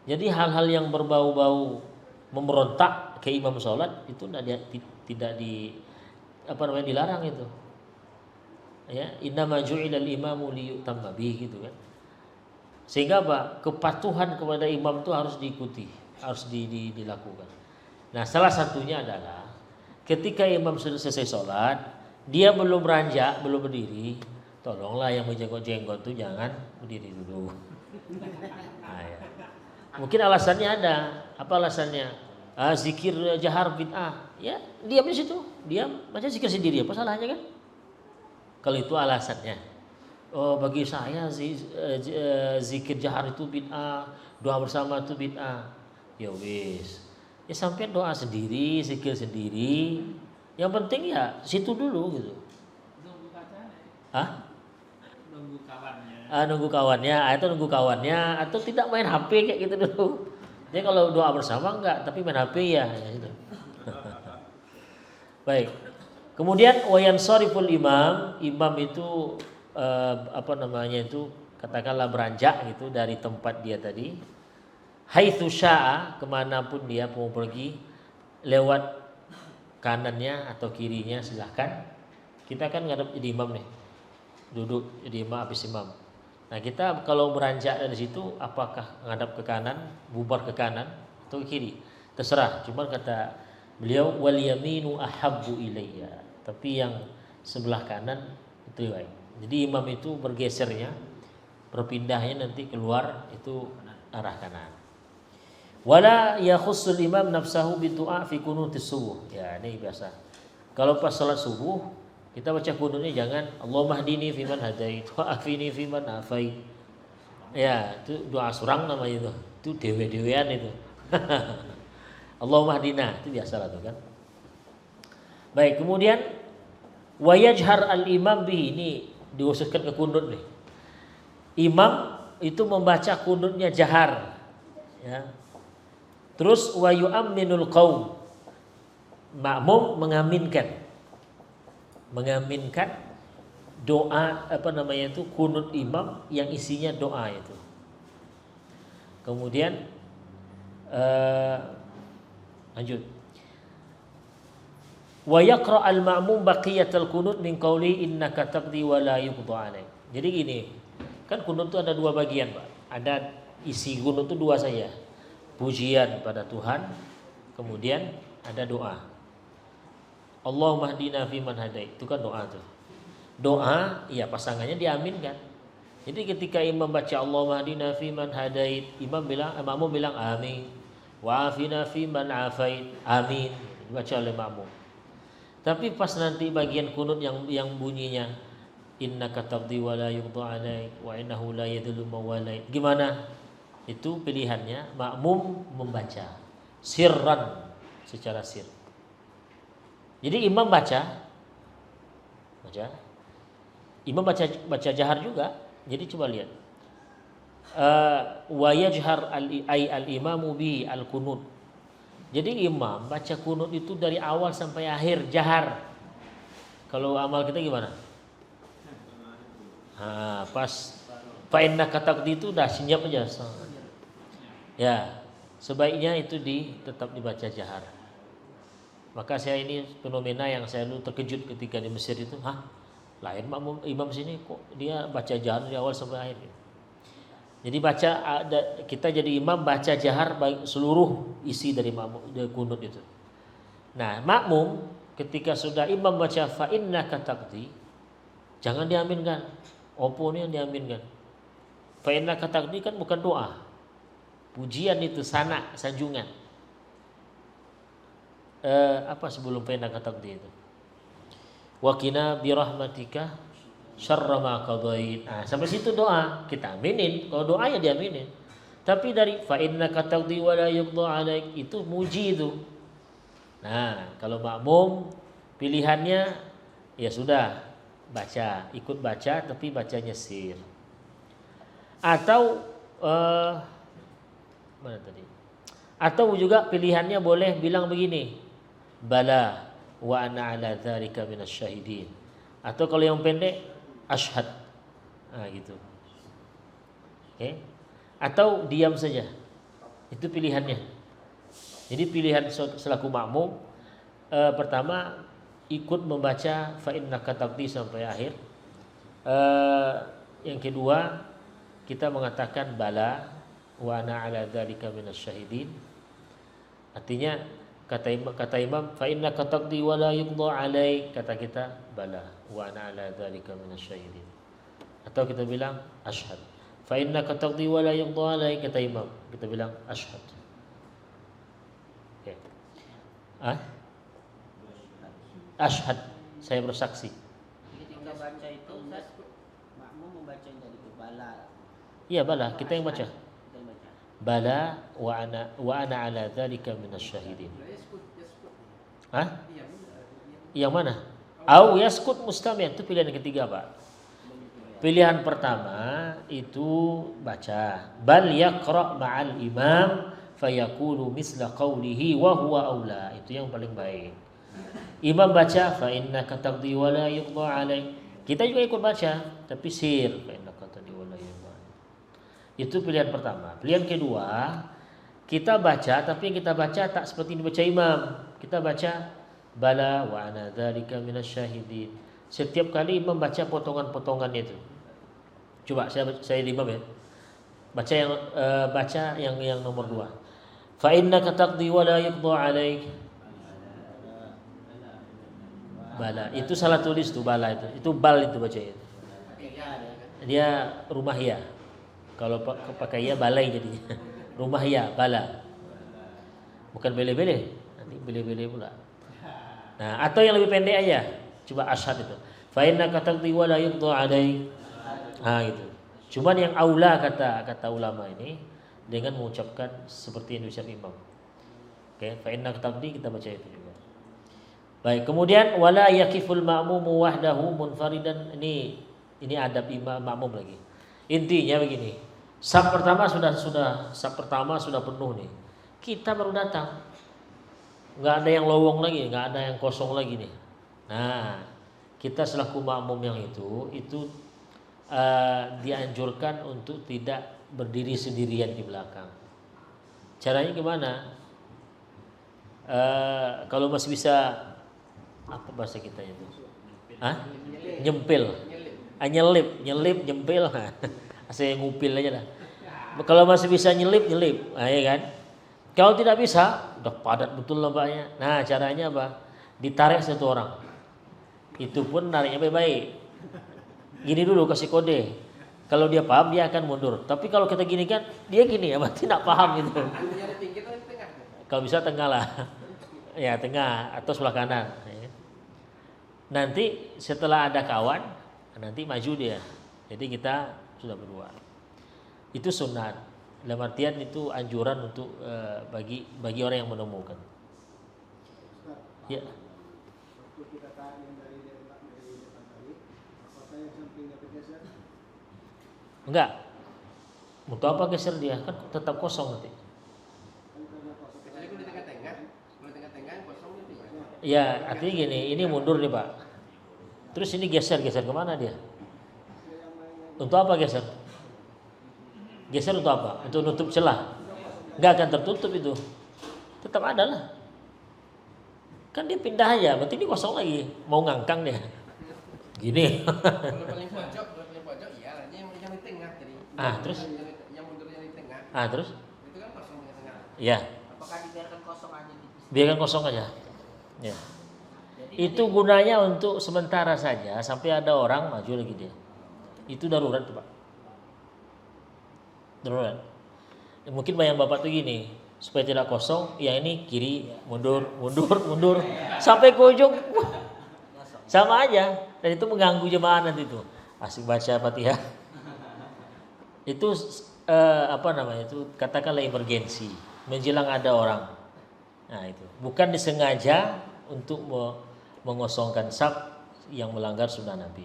Jadi hal-hal yang berbau-bau memberontak ke imam sholat itu tidak dilarang itu. Ya, innama ju'ilal imamu liyutamma bihi gitu kan. Sehingga kepatuhan kepada imam itu harus diikuti, harus dilakukan. Nah, salah satunya adalah ketika imam sudah selesai sholat, dia belum beranjak, belum berdiri, tolonglah yang menjenggot-jenggot itu jangan berdiri dulu. Nah, ya. Mungkin alasannya ada. Apa alasannya? Zikir jahar bid'ah. Ya, diam di situ. Diam, baca zikir sendiri. Apa salahnya kan? Kalau itu alasannya. Oh, bagi saya zikir jahar itu bid'ah, doa bersama itu bid'ah. Ya wis. Ya sampai doa sendiri, zikir sendiri. Yang penting ya situ dulu gitu. Nunggu pacarnya. Nunggu kawannya. Nunggu kawannya atau tidak main HP kayak gitu dulu. Jadi kalau doa bersama enggak, tapi main HP ya gitu. Baik. Kemudian wayan soriful imam itu katakanlah beranjak gitu dari tempat dia tadi. Haitsu syaa, kemanapun dia mau pergi, lewat kanannya atau kirinya silahkan. Kita kan ngadep jadi imam nih, duduk jadi imam habis imam. Nah kita kalau beranjak dari situ, apakah ngadap ke kanan, bubar ke kanan atau ke kiri, terserah. Cuma kata beliau wal yaminu ahabbu ilayya, tapi yang sebelah kanan itu baik. Jadi imam itu bergesernya, berpindahnya nanti keluar itu arah kanan. Wala yakhussul imam nafsahu bidu'a fi kunutis subuh. Ya, ini biasa. Kalau pas salat subuh, kita baca kunutnya jangan Allahumma hdini fiman hadait wa afini fiman afait. Ya, itu doa surang namanya itu. Itu dewe-dewean itu. Allahumma hdina, itu biasa lah tuh kan. Baik, kemudian wa yajhar al-imam bihi, ini diususkan ke kunut nih. Imam itu membaca kunutnya jahar, ya. Terus wa yu'minul qaum, makmum mengaminkan doa kunut imam yang isinya doa itu. Kemudian lanjut. Wa yaqra al-ma'mum baqiyatal kunut min qawli innaka taqdi wa la yuqda 'alaik. Jadi gini, kan kunut itu ada dua bagian, Pak. Ada isi kunut itu dua saja. Pujian pada Tuhan, kemudian ada doa. Allahumma hdina fi man hadait. Itu kan doa tuh. Doa, ya pasangannya diaminkan. Jadi ketika imam baca Allahumma hdina fi man hadait, makmum bilang amin. Wa afina fi man afait. Amin. Dibaca oleh makmum. Tapi pas nanti bagian kunut yang bunyinya innaka taqdi wa la yuqda 'alaik wa innahu la yadhillu man walait. Gimana? Itu pilihannya makmum membaca sirran, secara sir. Jadi imam baca. Imam baca jahar juga. Jadi coba lihat. Wa yajhar al-imamu bi al-kunut. Jadi imam baca kunut itu dari awal sampai akhir jahar. Kalau amal kita gimana? Pas fa innaka taqdi itu dah senyap aja. Ya, sebaiknya itu tetap dibaca jahar. Maka saya ini fenomena yang saya dulu terkejut ketika di Mesir itu, lain makmum imam sini kok dia baca jahar dari awal sampai akhir. Jadi kita jadi imam baca jahar seluruh isi dari kunut itu. Nah, makmum ketika sudah imam baca fa innaka taqdi, jangan diaminkan. Opo ini yang diaminkan. Fa innaka taqdi kan bukan doa. Pujian itu sanjungan. Apa sebelum fa innaka taqdi itu? Wa qina bi rahmatika syarra ma qadait. Sampai situ doa, kita aminin. Kalau doa ya diaminin. Tapi dari fa innaka taqdi wa la yuqda 'alaik itu muji itu. Nah, kalau makmum pilihannya ya sudah baca, ikut baca tapi bacanya sir. Atau mana tadi? Atau juga pilihannya boleh bilang begini. Bala wa ana 'ala dzalika minasyahidin. Atau kalau yang pendek ashhad, gitu. Oke. Atau diam saja. Itu pilihannya. Jadi pilihan selaku makmum pertama ikut membaca fa innaka taqdi sampai akhir. Yang kedua kita mengatakan bala wa ana 'ala dzalika minasyahidin. Artinya kata imam fa innaka taqdi wa la yuqda 'alaik, kata kita bala wa ana 'ala dzalika minasyahidin. Atau kita bilang asyhad. Fa innaka taqdi wa la yuqda 'alaik, kata imam, kita bilang asyhad. Oke. Asyhad, saya bersaksi. Ketika baca itu makmum membaca dari bala. Iya, bala, kita yang baca. Bala wa ana 'ala dzalika minasyahidin. Yang mana? Au yaskut mustami', itu pilihan yang ketiga, Pak. Pilihan pertama itu baca. Bal yaqra' ma'al imam fayaqulu misla qawlihi wa huwa aula. Itu yang paling baik. Imam baca fa innaka taqdi wa la yuqda 'alaik. Kita juga ikut baca, tapi sir fa innaka taqdi wa la yuqda 'alaik. Itu pilihan pertama. Pilihan kedua, kita baca tapi yang kita baca tak seperti dibaca imam. Kita baca bala wa ana dzalika minasyahidin. Setiap kali imam baca potongan-potongan itu. Coba saya imam ya. Baca yang nomor 2. Fa innaka taqdi wa la yuqda 'alaik. Bala, itu salah tulis tuh bala itu. Itu bal itu bacanya. Dia rumah ya. Kalau pakai ya balai jadinya. Rumah ya, bala. Bukan bele-bele. Nanti bele-bele pula. Nah, atau yang lebih pendek aja. Coba asyhad itu. Fa innaka taqdi wa la yuqda 'alaik. Gitu. Cuman yang aula kata ulama ini dengan mengucapkan seperti yang diucap imam. Oke, fa innaka taqdi kita baca itu juga. Baik, kemudian wala yakiful ma'mumu wahdahu munfaridan. Ini adab imam makmum lagi. Intinya begini. Saf pertama sudah penuh nih. Kita baru datang. Nggak ada yang lowong lagi, nggak ada yang kosong lagi nih. Nah, kita selaku makmum yang itu dianjurkan untuk tidak berdiri sendirian di belakang. Caranya gimana? Kalau masih bisa, apa bahasa kita itu? Nyempil, nyelip, nyempil. Saya ngupil aja dah. Kalau masih bisa nyelip, ya kan? Kalau tidak bisa, udah padat betul nampaknya. Nah, caranya apa? Ditarik satu orang. Itu pun nariknya baik-baik. Gini dulu, kasih kode. Kalau dia paham, dia akan mundur. Tapi kalau kita gini kan, dia gini ya, berarti tidak paham gitu. Kalau bisa tengah lah. Ya, tengah atau sebelah kanan. Nanti setelah ada kawan, nanti maju dia. Jadi kita sudah berdua. Itu sunat. Dalam artian itu anjuran untuk bagi orang yang menemukan. Ya. Enggak. Untuk apa geser dia? Kan tetap kosong nanti. Ya, artinya gini, ini mundur nih Pak. Terus ini geser kemana dia? Untuk apa geser? Geser untuk apa? Untuk nutup celah. Nggak akan tertutup itu. Tetap ada lah. Kan dia pindah aja, berarti ini kosong lagi. Mau ngangkang dia. Gini. Kalau paling pojok iya, yang di tengah jadi. Terus? Yang mundurnya di tengah. Terus? Itu kan kosong di tengah. Iya. Apakah dibiarkan kosong aja? Biarkan kosong aja. Ya. Jadi Itu gunanya untuk sementara saja sampai ada orang maju lagi dia. Itu darurat tuh Pak. Darurat. Mungkin bayang Bapak tuh gini, supaya tidak kosong, yang ini kiri mundur sampai ke ujung sama aja. Dan itu mengganggu jemaah nanti tuh. Asik baca Fatihah. Itu itu katakanlah emergensi, menjelang ada orang. Nah, itu bukan disengaja untuk mengosongkan saf yang melanggar sunnah Nabi.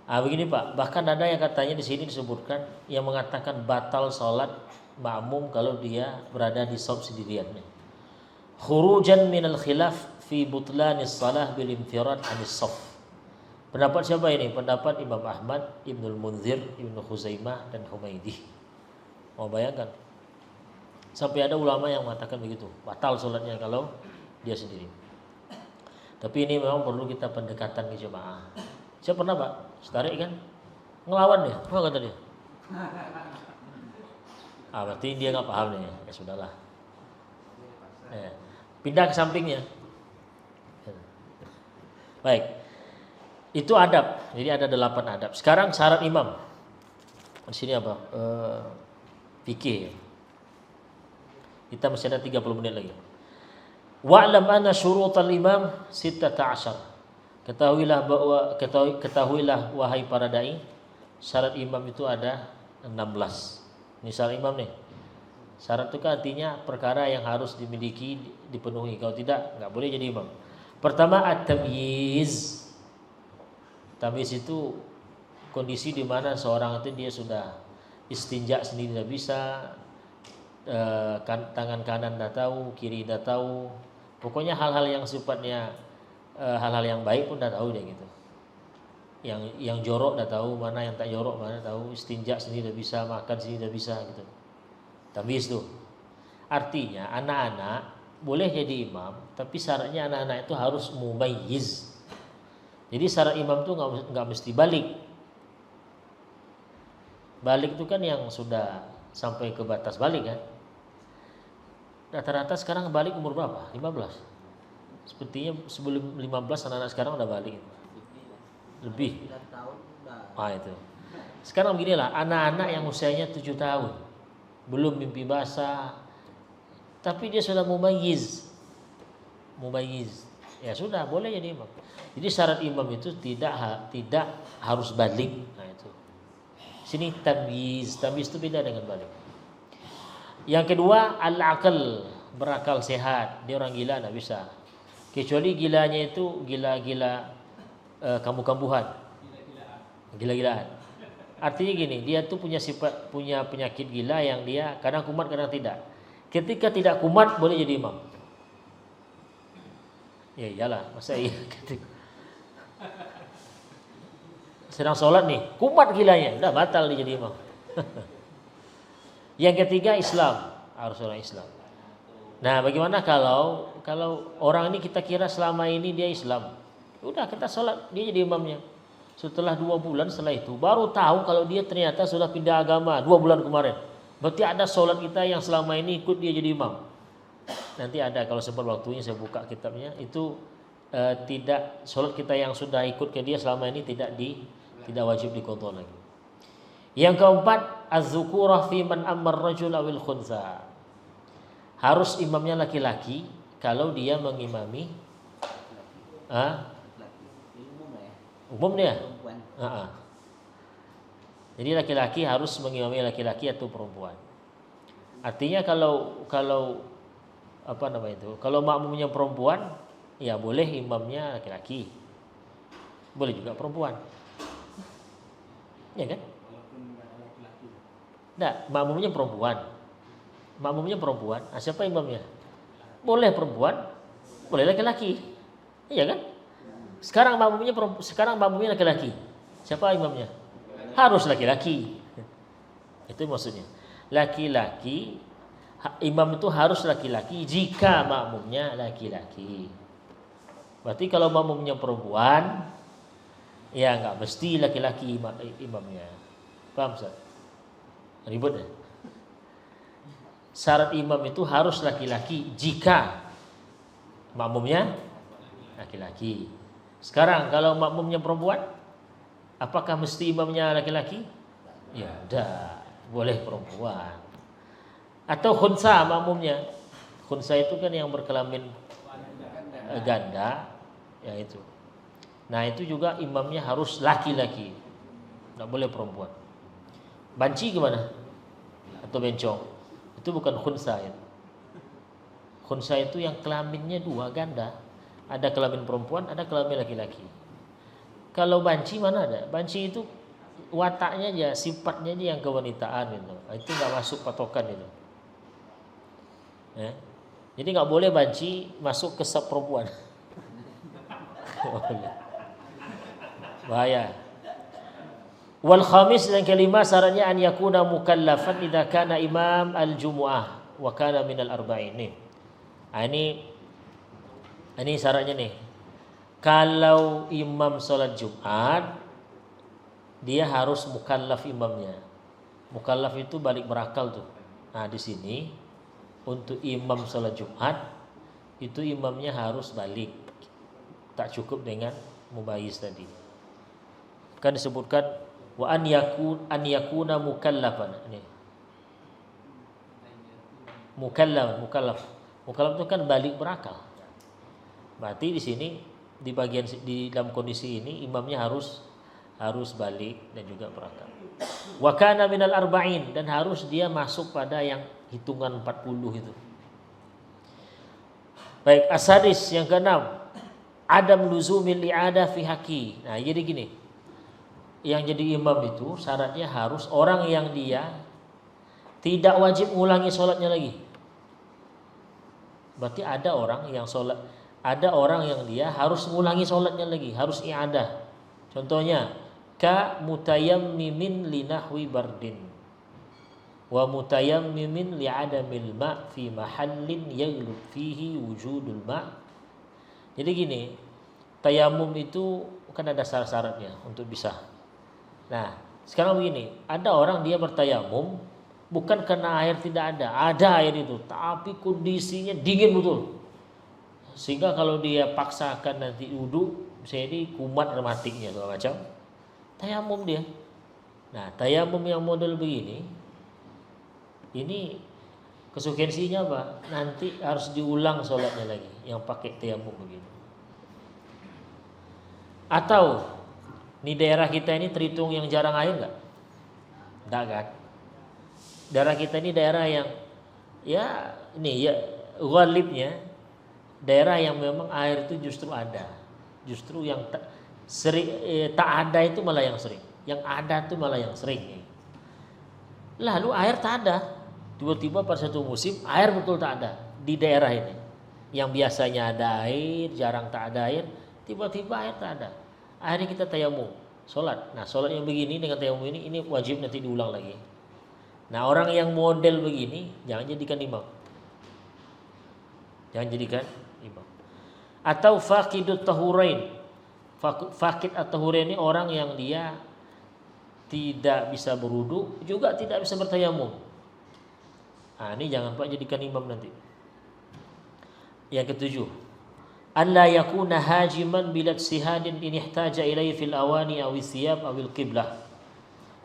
Begini Pak, bahkan ada yang katanya di sini disebutkan yang mengatakan batal sholat makmum kalau dia berada di shaf sendirian. Khurujan minal khilaf fi butlanis salah bil infirad anis shaf. Pendapat siapa ini? Pendapat Imam Ahmad, Ibnul Munzir, Ibnu Khuzaimah dan Humaidi. Mau bayangkan? Sampai ada ulama yang mengatakan begitu, batal sholatnya kalau dia sendiri. Tapi ini memang perlu kita pendekatan ke jemaah. Saya pernah Pak, setarik kan, ngelawan dia, apa kata dia? Berarti dia nggak paham nih, ya sudahlah. Pindah ke sampingnya. Baik, itu adab. Jadi ada 8 adab. Sekarang syarat imam. Di sini apa? Fikih. Kita masih ada 30 menit lagi. Wa'lam anna syurutal imam 16. Ketahuilah wahai para dai, syarat imam itu ada 16. Ini syarat imam nih. Syarat itu kan artinya perkara yang harus dimiliki, dipenuhi. Kalau tidak, nggak boleh jadi imam. Pertama, at-tamyiz. Tamyiz itu kondisi di mana seorang itu dia sudah istinja sendiri tidak bisa, tangan kanan tidak tahu, kiri tidak tahu. Pokoknya hal-hal yang sifatnya hal-hal yang baik pun dah tahu dia gitu. Yang jorok dah tahu, mana yang tak jorok mana tahu, istinja sendiri dah bisa, makan sendiri dah bisa gitu. Tamyiz tuh. Artinya anak-anak boleh jadi imam, tapi syaratnya anak-anak itu harus mumayyiz. Jadi syarat imam tuh nggak mesti balik. Balik itu kan yang sudah sampai ke batas balik kan. Rata-rata sekarang balik umur berapa? 15. Sepertinya sebelum 15 anak-anak sekarang udah balik. Lebih. 9 tahun udah. Itu. Sekarang beginilah, anak-anak yang usianya 7 tahun. Belum mimpi basah. Tapi dia sudah mumayyiz. Ya sudah, boleh jadi imam. Jadi syarat imam itu tidak harus balik. Nah itu. Sini tamyiz. Tamyiz itu beda dengan balik. Yang kedua, al-aql, berakal sehat. Dia orang gila enggak bisa. Kecuali gilanya itu gila-gila kambuh-kambuhan. Gila-gilaan. Artinya gini, dia tuh punya sifat, punya penyakit gila yang dia kadang kumat kadang tidak. Ketika tidak kumat boleh jadi imam. Ya iyalah, masa iya. Sedang sholat nih, kumat gilanya, udah batal dia jadi imam. Yang ketiga Islam, harus orang Islam. Nah, bagaimana kalau orang ini kita kira selama ini dia Islam, udah kita sholat dia jadi imamnya. Setelah 2 bulan setelah itu baru tahu kalau dia ternyata sudah pindah agama 2 bulan kemarin. Berarti ada sholat kita yang selama ini ikut dia jadi imam. Nanti ada kalau sempat waktunya saya buka kitabnya itu tidak sholat kita yang sudah ikut ke dia selama ini tidak wajib diqadha lagi. Yang keempat az-zukurah fi man ammar rajul awil khunsa. Harus imamnya laki-laki kalau dia mengimami umum dia. Jadi laki-laki harus mengimami laki-laki atau perempuan. Artinya kalau apa namanya itu? Kalau makmumnya perempuan, ya boleh imamnya laki-laki. Boleh juga perempuan. Ya kan? Nah, makmumnya perempuan. Makmumnya perempuan. Nah, siapa imamnya? Boleh perempuan, boleh laki-laki. Iya kan? Sekarang makmumnya laki-laki. Siapa imamnya? Harus laki-laki. Itu maksudnya. Laki-laki, imam itu harus laki-laki jika makmumnya laki-laki. Berarti kalau makmumnya perempuan, ya nggak mesti laki-laki imamnya. Paham Ustaz? Ribut ya? Syarat imam itu harus laki-laki jika makmumnya laki-laki. Sekarang kalau makmumnya perempuan, apakah mesti imamnya laki-laki? Ya udah, boleh perempuan. Atau khunsa makmumnya. Khunsa itu kan yang berkelamin ganda, ya itu. Nah itu juga imamnya harus laki-laki, nggak boleh perempuan. Banci gimana? Atau bencong? Itu bukan khunsa ya. Khunsa itu yang kelaminnya 2 ganda. Ada kelamin perempuan, ada kelamin laki-laki. Kalau banci mana ada? Banci itu wataknya aja, sifatnya aja yang kewanitaan gitu. Itu nggak masuk patokan itu. Ya. Jadi nggak boleh banci masuk ke sab perempuan. Bahaya. Wal khamis yang kelima syaratnya an yakuna mukallafan idza kana imam al-jumu'ah wa kana min al-arba'in. Nah, ini syaratnya nih. Kalau imam sholat Jumat, dia harus mukallaf imamnya. Mukallaf itu balik berakal tuh. Nah di sini untuk imam sholat Jumat itu imamnya harus balik. Tak cukup dengan mubayyiz tadi. Kan disebutkan wa an yakuna mukallafan. Ini. Mukallaf itu kan balik berakal. Berarti di sini di dalam kondisi ini imamnya harus balik dan juga berakal. Wa kana minal arba'in dan harus dia masuk pada yang hitungan 40 itu. Baik, asadis yang keenam, adam luzumil i'adah fi haqi. Nah, jadi gini. Yang jadi imam itu syaratnya harus orang yang dia tidak wajib mengulangi sholatnya lagi. Berarti ada orang yang dia harus mengulangi sholatnya lagi, harus i'adah. Contohnya, ka mutayammimin linahwi bardin wa mutayammimin li'adamil ma' fi mahallin yaghlub fihi wujudul ma'. Jadi gini, tayamum itu kan ada syarat-syaratnya untuk bisa. Nah, sekarang begini, ada orang dia bertayamum bukan karena air tidak ada air itu, tapi kondisinya dingin betul. Sehingga kalau dia paksakan nanti wudu, misalnya kumat rematiknya segala macam, tayamum dia. Nah, tayamum yang model begini, ini konsekuensinya apa? Nanti harus diulang sholatnya lagi, yang pakai tayamum begini. Atau di daerah kita ini terhitung yang jarang air nggak? Nggak kan? Daerah kita ini daerah yang ghalibnya daerah yang memang air itu justru ada. Justru yang tak ada itu malah yang sering. Yang ada tuh malah yang sering. Lalu air tak ada. Tiba-tiba pada satu musim air betul tak ada di daerah ini. Yang biasanya ada air, jarang tak ada air, tiba-tiba air tak ada. Akhirnya kita tayamum, sholat. Nah sholat yang begini dengan tayamum ini wajib nanti diulang lagi. Nah orang yang model begini jangan jadikan imam. Jangan jadikan imam. Atau faqidut tahurain. Faqid at-tahurain ini orang yang dia tidak bisa berwudu, juga tidak bisa bertayamum. Nah ini jangan Pak jadikan imam nanti. Yang ketujuh, alla yakuna hajiman bila ijtihadin in ihtaja ilaihi fil awani aw thiyab aw al qiblah.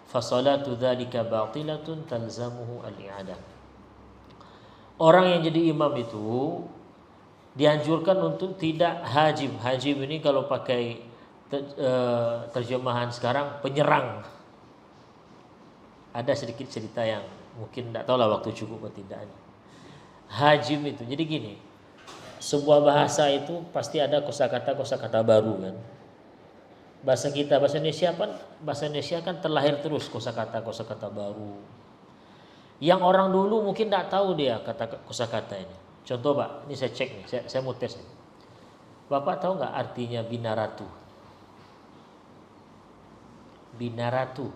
Fa salatu dzalika batilatun talzamuhu al-i'adah. Orang yang jadi imam itu dianjurkan untuk tidak hajim. Hajim ini kalau pakai terjemahan sekarang penyerang. Ada sedikit cerita yang mungkin tidak tahu lah waktu cukup atau tidak. Hajim itu jadi gini. Sebuah bahasa itu pasti ada kosakata baru kan. Bahasa kita, bahasa Indonesia kan terlahir terus kosakata baru. Yang orang dulu mungkin tidak tahu dia kata kosakata ini. Contoh Pak, ini saya cek nih, saya mau tes nih. Bapak tahu nggak artinya binaratu? Binaratu.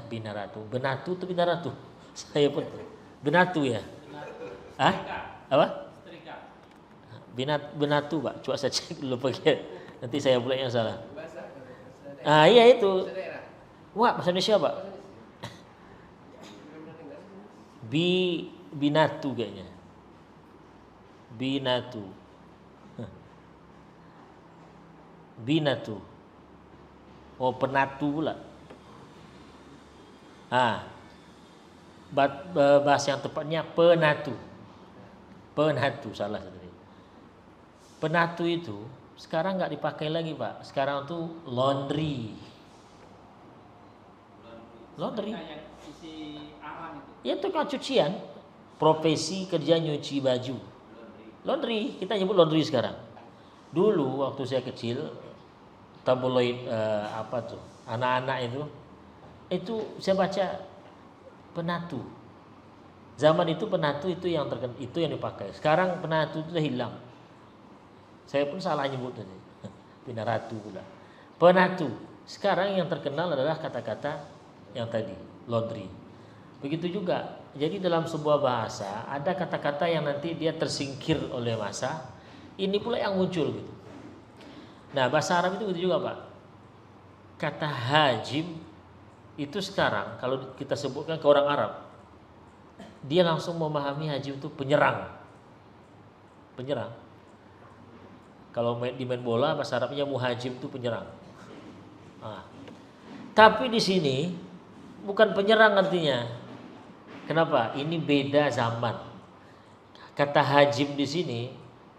Binaratu. Benatu itu binaratu. Saya pun benatu ya. Hah? Apa? Benatu Pak. Coba saya cek dulu pakai. Nanti saya pula yang salah. Iya itu. Wah, bahasa Indonesia Pak. Binatu kayaknya. Binatu. Oh, penatu pula. Bahasa yang tepatnya penatu. Penatu salah tadi. Penatu itu sekarang nggak dipakai lagi Pak. Sekarang tuh laundry. Ya itu kan cucian. Profesi kerja nyuci baju. Laundry. Kita nyebut laundry sekarang. Dulu waktu saya kecil tabloid anak-anak itu saya baca penatu. Zaman itu penatu itu yang dipakai. Sekarang penatu itu sudah hilang. Saya pun salah nyebut tadi. Binaratu pula. Penatu. Sekarang yang terkenal adalah kata-kata yang tadi, laundry. Begitu juga. Jadi dalam sebuah bahasa ada kata-kata yang nanti dia tersingkir oleh masa. Ini pula yang muncul gitu. Nah, bahasa Arab itu begitu juga, Pak. Kata hajim itu sekarang kalau kita sebutkan ke orang Arab, dia langsung memahami hajim itu penyerang. Kalau di main bola bahasa Arabnya muhajim itu penyerang. Tapi di sini bukan penyerang artinya. Kenapa? Ini beda zaman. Kata hajim di sini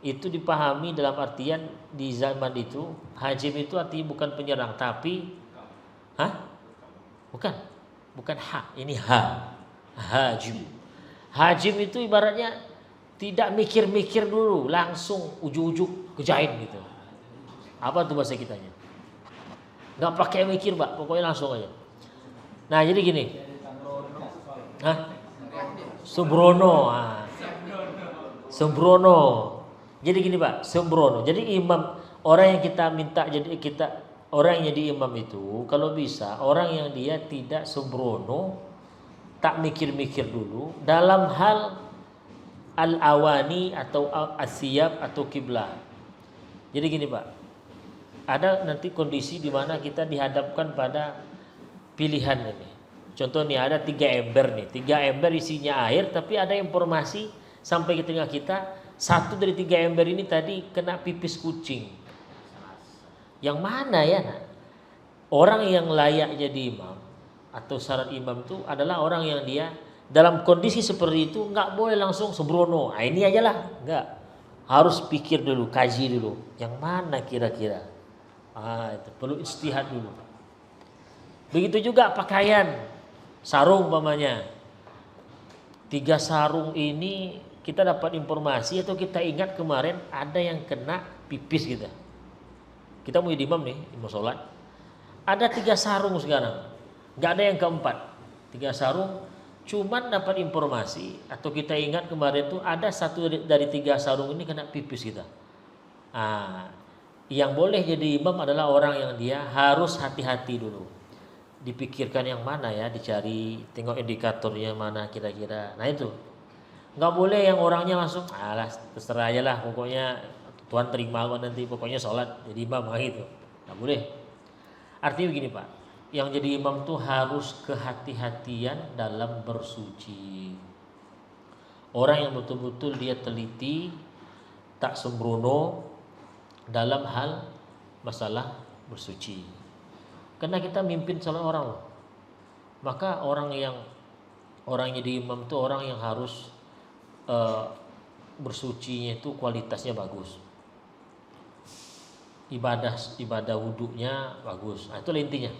itu dipahami dalam artian di zaman itu hajim itu artinya bukan penyerang tapi bukan ini hajim. Hajim itu ibaratnya tidak mikir-mikir dulu, langsung ujuk-ujuk kejain gitu. Apa tuh bahasa kitanya? Nggak pakai mikir Pak, pokoknya langsung aja. Nah jadi gini, Sembrono. Jadi gini Pak, sembrono. Jadi imam, orang yang kita minta orang yang jadi imam itu kalau bisa orang yang dia tidak sembrono, tak mikir-mikir dulu dalam hal al-awani atau as-siyab atau kiblah. Jadi gini Pak, ada nanti kondisi di mana kita dihadapkan pada pilihan ini. Contoh nih ada 3 ember nih, 3 ember isinya air tapi ada informasi sampai ke tengah kita, 1 dari 3 ember ini tadi kena pipis kucing. Yang mana ya? Orang yang layak jadi imam atau syarat imam itu adalah orang yang dia dalam kondisi seperti itu nggak boleh langsung sembrono. Ini aja lah, nggak. Harus pikir dulu, kaji dulu. Yang mana kira-kira? Itu perlu istihad dulu. Begitu juga pakaian, sarung umpamanya. 3 sarung ini kita dapat informasi atau kita ingat kemarin ada yang kena pipis kita. Kita mau jadi imam nih, imam sholat. Ada 3 sarung sekarang, nggak ada yang keempat. 3 sarung, cuman dapat informasi atau kita ingat kemarin tuh ada satu dari 3 sarung ini kena pipis kita. Yang boleh jadi imam adalah orang yang dia harus hati-hati dulu. Dipikirkan yang mana ya, dicari, tengok indikatornya mana kira-kira. Nah itu, nggak boleh yang orangnya langsung, alah terserah aja lah, pokoknya Tuhan terima kok nanti, pokoknya sholat jadi imam gitu. Nggak boleh. Artinya begini Pak, yang jadi imam tuh harus kehati-hatian dalam bersuci. Orang yang betul-betul dia teliti, tak sembrono dalam hal masalah bersuci. Karena kita mimpin salah orang loh. Maka orang yang jadi imam itu orang yang harus bersucinya itu kualitasnya bagus. Ibadah wudhunya bagus. Nah, itu intinya.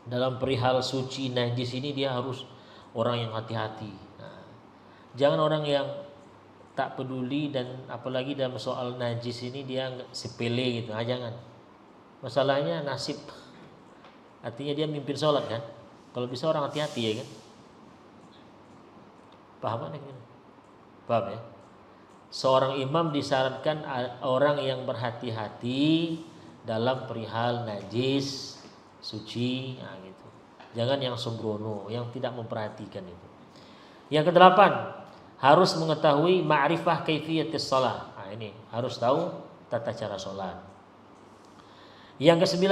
Dalam perihal suci najis ini dia harus orang yang hati-hati. Nah, jangan orang yang tak peduli dan apalagi dalam soal najis ini dia sepele gitu. Jangan. Masalahnya nasib. Artinya dia mimpin sholat kan. Kalau bisa orang hati-hati ya kan. Paham kan? Paham ya? Seorang imam disyaratkan orang yang berhati-hati dalam perihal najis, suci, nah gitu. Jangan yang sembrono, yang tidak memperhatikan itu. Yang ke-8, harus mengetahui ma'rifah kaifiyatis shalah. Nah ini harus tahu tata cara sholat. Yang ke-9,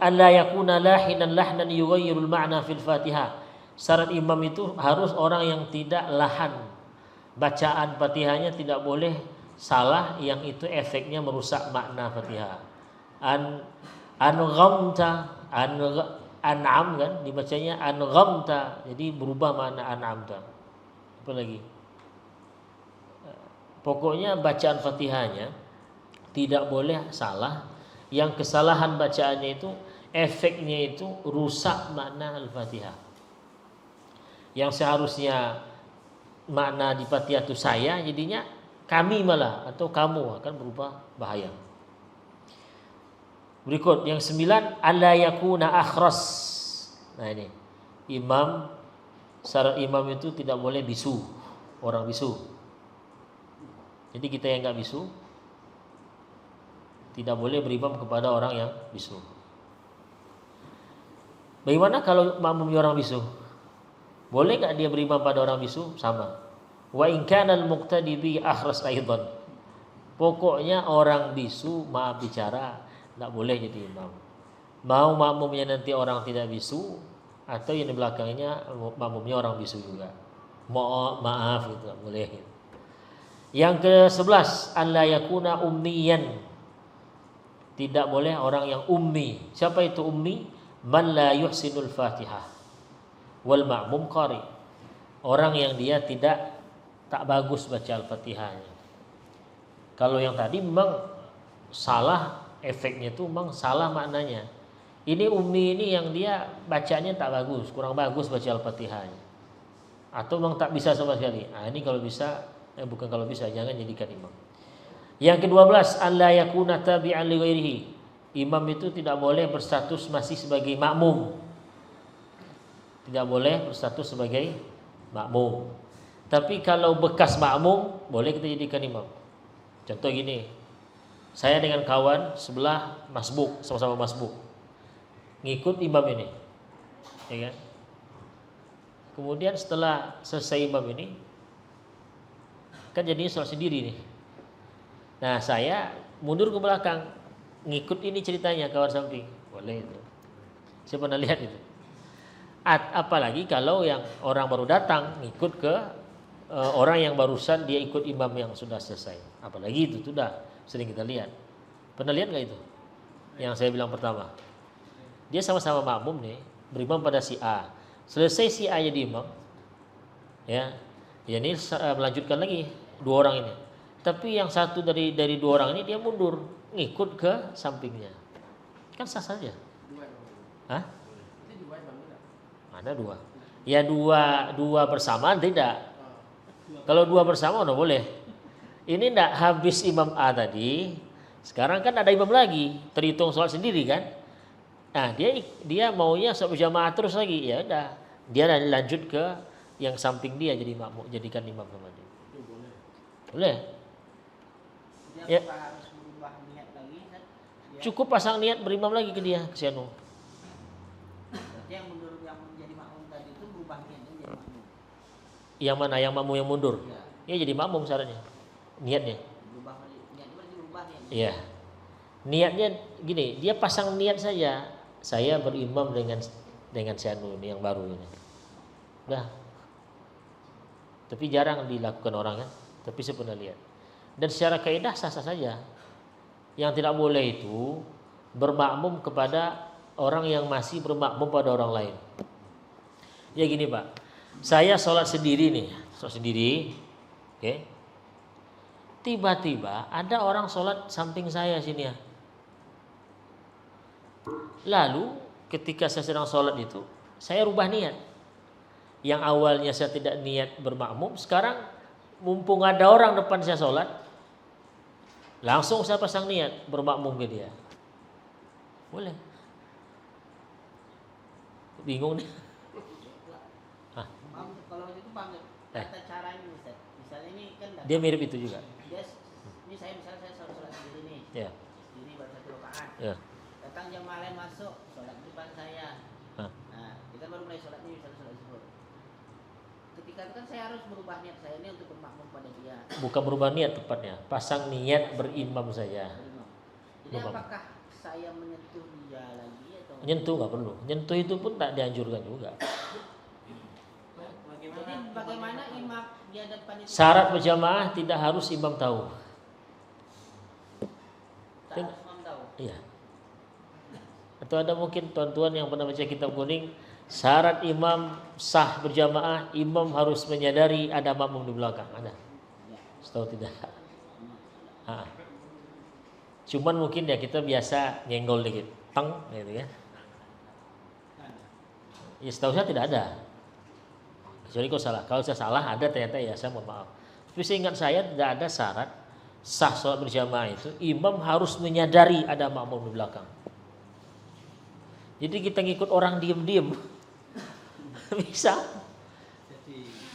alla yakuna lahinan lahnan yughayyirul ma'na fil Fatihah. Syarat imam itu harus orang yang tidak lahan. Bacaan Fatihahnya tidak boleh salah yang itu efeknya merusak makna Fatihah. An-ghamta, an'am kan dibacanya an-ghamta. Jadi berubah makna an'amta. Apa lagi? Pokoknya bacaan Fatihahnya tidak boleh salah. Yang kesalahan bacaannya itu efeknya itu rusak makna Al-Fatihah. Yang seharusnya makna di Fatihah itu saya, jadinya kami malah atau kamu akan berubah bahaya. Berikut yang 9, alla yakuna akhras. Nah ini imam, syarat imam itu tidak boleh bisu, orang bisu. Jadi kita yang nggak bisu tidak boleh berimam kepada orang yang bisu. Bagaimana kalau makmumnya orang bisu? Boleh nggak dia berimam pada orang bisu? Sama. Wa in kana al-muqtadi bi akhras aidan. Pokoknya orang bisu, maaf bicara, nggak boleh jadi imam. Mau makmumnya nanti orang tidak bisu atau yang di belakangnya makmumnya orang bisu juga. Maaf gitu, boleh. Yang ke-11, alla yakuna ummiyan. Tidak boleh orang yang ummi. Siapa itu ummi? Man la yuhsinul Fatihah wal ma'mum qari. Orang yang dia tak bagus baca Al-Fatihahnya. Kalau yang tadi memang salah efeknya itu memang salah maknanya. Ini ummi ini yang dia bacanya tak bagus, kurang bagus baca Al-Fatihahnya. Atau memang tak bisa sama sekali. Nah, ini kalau bisa bukan kalau bisa, jangan jadikan imam. Yang ke-12, alla yakuna tabi'an li ghairihi. Imam itu tidak boleh berstatus masih sebagai makmum. Tidak boleh berstatus sebagai makmum. Tapi kalau bekas makmum, boleh kita jadikan imam. Contoh gini, saya dengan kawan sebelah masbuk, sama-sama masbuk, ngikut imam ini, ya kan? Kemudian setelah selesai imam ini, kan jadinya sholat sendiri nih. Nah saya mundur ke belakang, ngikut ini ceritanya kawan samping, boleh itu. Saya pernah lihat itu. Apalagi kalau yang orang baru datang ngikut ke orang yang barusan dia ikut imam yang sudah selesai. Apalagi itu sudah sering kita lihat. Pernah lihat nggak itu? Yang saya bilang pertama, dia sama-sama makmum nih, berimam pada si A. Selesai si A jadi imam, ya ini melanjutkan lagi 2 orang ini. Tapi yang satu dari 2 orang ini dia mundur, ngikut ke sampingnya. Kan sah saja. Hah? Ada 2. Ya 2 bersamaan tidak. Kalau 2 bersama udah boleh. Ini enggak habis imam A tadi. Sekarang kan ada imam lagi, terhitung sholat sendiri kan. dia maunya sholat berjamaah terus lagi, ya udah dia lanjut ke yang samping dia jadi makmum, jadikan imam sama dia. Boleh. Dia Ya. apa harus berubah niat lagi Ustaz? Dia, Cukup pasang niat berimam lagi ke dia, ke si anu. berarti yang mundur yang menjadi makmum tadi itu berubah niatnya jadi makmum. Yang mana? Yang makmum yang mundur. Iya. Ya jadi makmum syaratnya. Niatnya. Berubah niatnya berarti berubah niatnya. Iya. Niatnya gini, dia pasang niat saja. Saya berimam dengan si anu ini yang baru ini. Udah. Tapi jarang dilakukan orang kan. Tapi saya pernah lihat. Dan secara kaidah sah-sah saja. Yang tidak boleh itu bermakmum kepada orang yang masih bermakmum pada orang lain. Ya gini Pak, saya sholat sendiri nih, sholat sendiri, oke. Tiba-tiba ada orang sholat samping saya sini ya. Lalu ketika saya sedang sholat itu, saya rubah niat. Yang awalnya saya tidak niat bermakmum, sekarang mumpung ada orang depan saya sholat, langsung saya pasang niat bermakmum ke dia. Boleh. Bingung nih. Paham, kalau itu paham kata caranya Ustaz. Misalnya ini kan Dia mirip itu juga. dia ini saya misalnya saya sholat sendiri nih. Ya. Sendiri baru 1 rakaat. Ya. Datang jamaah lain masuk, sholat di depan saya. Hah. Nah, kita baru mulai sholat nih, misalnya sholat zuhur. Ketika itu kan saya harus merubah niat saya ini untuk bermakmum pada dia. Bukan berubah niat tepatnya, pasang niat berimam saja. Berimam. Jadi Berimam. apakah saya menyentuh dia lagi atau Nyentuh nggak perlu. Nyentuh itu pun tak dianjurkan juga. Jadi bagaimana imam di hadapan itu Syarat berjamaah tidak harus imam tahu. tak harus imam tahu? Iya. Atau ada mungkin tuan-tuan yang pernah baca kitab kuning, syarat imam sah berjamaah, imam harus menyadari ada makmum di belakang. Ada? Ya. Setahu tidak. Cuman mungkin ya kita biasa nyenggol dikit, teng, gitu ya. Ya setahu saya tidak ada. Kecuali kau salah. Kalau saya salah ada ternyata ya saya mohon maaf. Tapi seingat saya tidak ada syarat sah sholat berjamaah itu imam harus menyadari ada makmum di belakang. Jadi kita ngikut orang diem-diem bisa.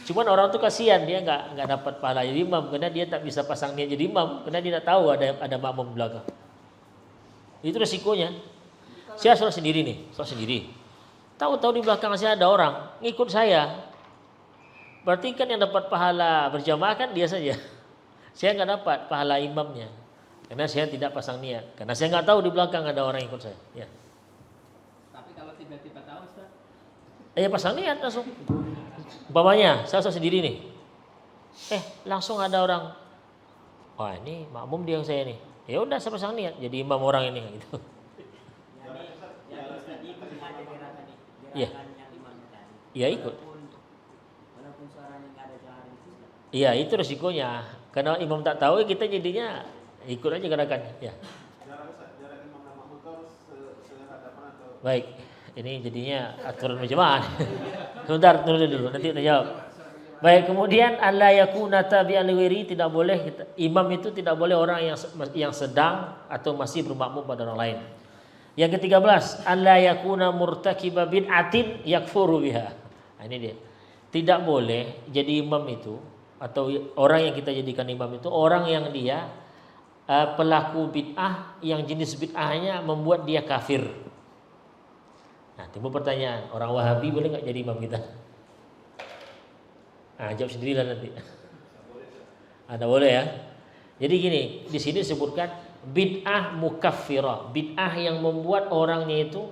Cuman orang tuh kasihan dia nggak dapat pahala jadi imam karena dia tak bisa pasang niat jadi imam karena dia tak tahu ada makmum di belakang. Itu resikonya. Saya sholat sendiri nih, sholat sendiri. Tahu-tahu di belakang saya ada orang ngikut saya. Berarti kan yang dapat pahala berjamaah kan dia saja. Saya nggak dapat pahala imamnya karena saya tidak pasang niat. Karena saya nggak tahu di belakang ada orang ikut saya. Ya. Tapi kalau tiba-tiba tahu Ustaz, Ya pasang niat langsung. Umpamanya saya sendiri nih. Langsung ada orang. Wah ini makmum dia saya nih. Ya udah saya pasang niat jadi imam orang ini gitu. Iya. Iya ikut. Walaupun suaranya nggak ada jahar itu. Iya itu resikonya. Karena imam tak tahu kita jadinya ikut aja gerakannya. Ya. Baik. Ini jadinya aturan berjamaah. Sebentar tunggu dulu nanti kita jawab. Baik, kemudian alla yakuna tabi'an liwiri, tidak boleh imam itu tidak boleh orang yang sedang atau masih bermakmum pada orang lain. Yang ke-13, alla yakuna murtakiba bid'atin yakfuru biha. Nah, ini dia. Tidak boleh jadi imam itu atau orang yang kita jadikan imam itu orang yang dia pelaku bid'ah yang jenis bid'ahnya membuat dia kafir. Nah, timbul pertanyaan, orang Wahabi boleh nggak jadi imam kita? Nah, jawab sendirilah nanti. Ada boleh ya. Jadi gini, di sini disebutkan bid'ah mukaffirah, bid'ah yang membuat orangnya itu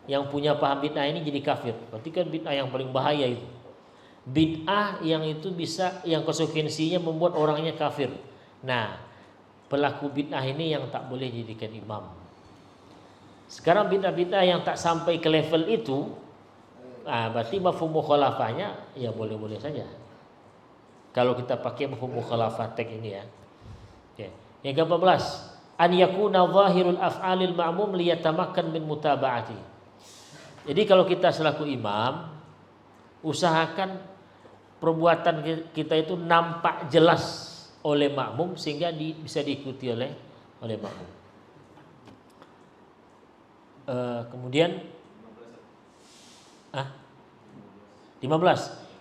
yang punya paham bid'ah ini jadi kafir. Berarti kan bid'ah yang paling bahaya itu. Bid'ah yang itu bisa yang konsekuensinya membuat orangnya kafir. Nah, pelaku bid'ah ini yang tak boleh jadikan imam. Sekarang bid'ah-bid'ah yang tak sampai ke level itu, berarti mafhum mukhalafahnya ya boleh-boleh saja. Kalau kita pakai mafhum mukhalafah tag ini ya. Oke. Yang ke-14, an yakuna zahirul af'alil ma'mum liyatamakkan min mutaba'ati. Jadi kalau kita selaku imam, usahakan perbuatan kita itu nampak jelas oleh makmum sehingga bisa diikuti oleh makmum. Kemudian 15.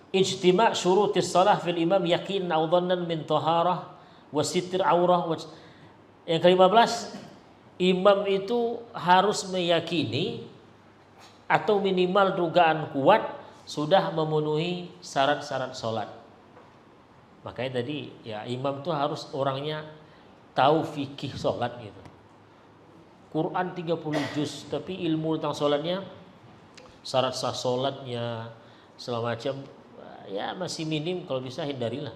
Ijtima' syurutis salah fil imam yakin aw dhannan min taharah wa sitr aurah. Yang ke-15, imam itu harus meyakini atau minimal dugaan kuat sudah memenuhi syarat-syarat sholat. Makanya tadi ya imam itu harus orangnya tahu fikih sholat gitu. Quran 30 juz tapi ilmu tentang sholatnya, syarat sah sholatnya segala macam ya masih minim, kalau bisa hindarilah.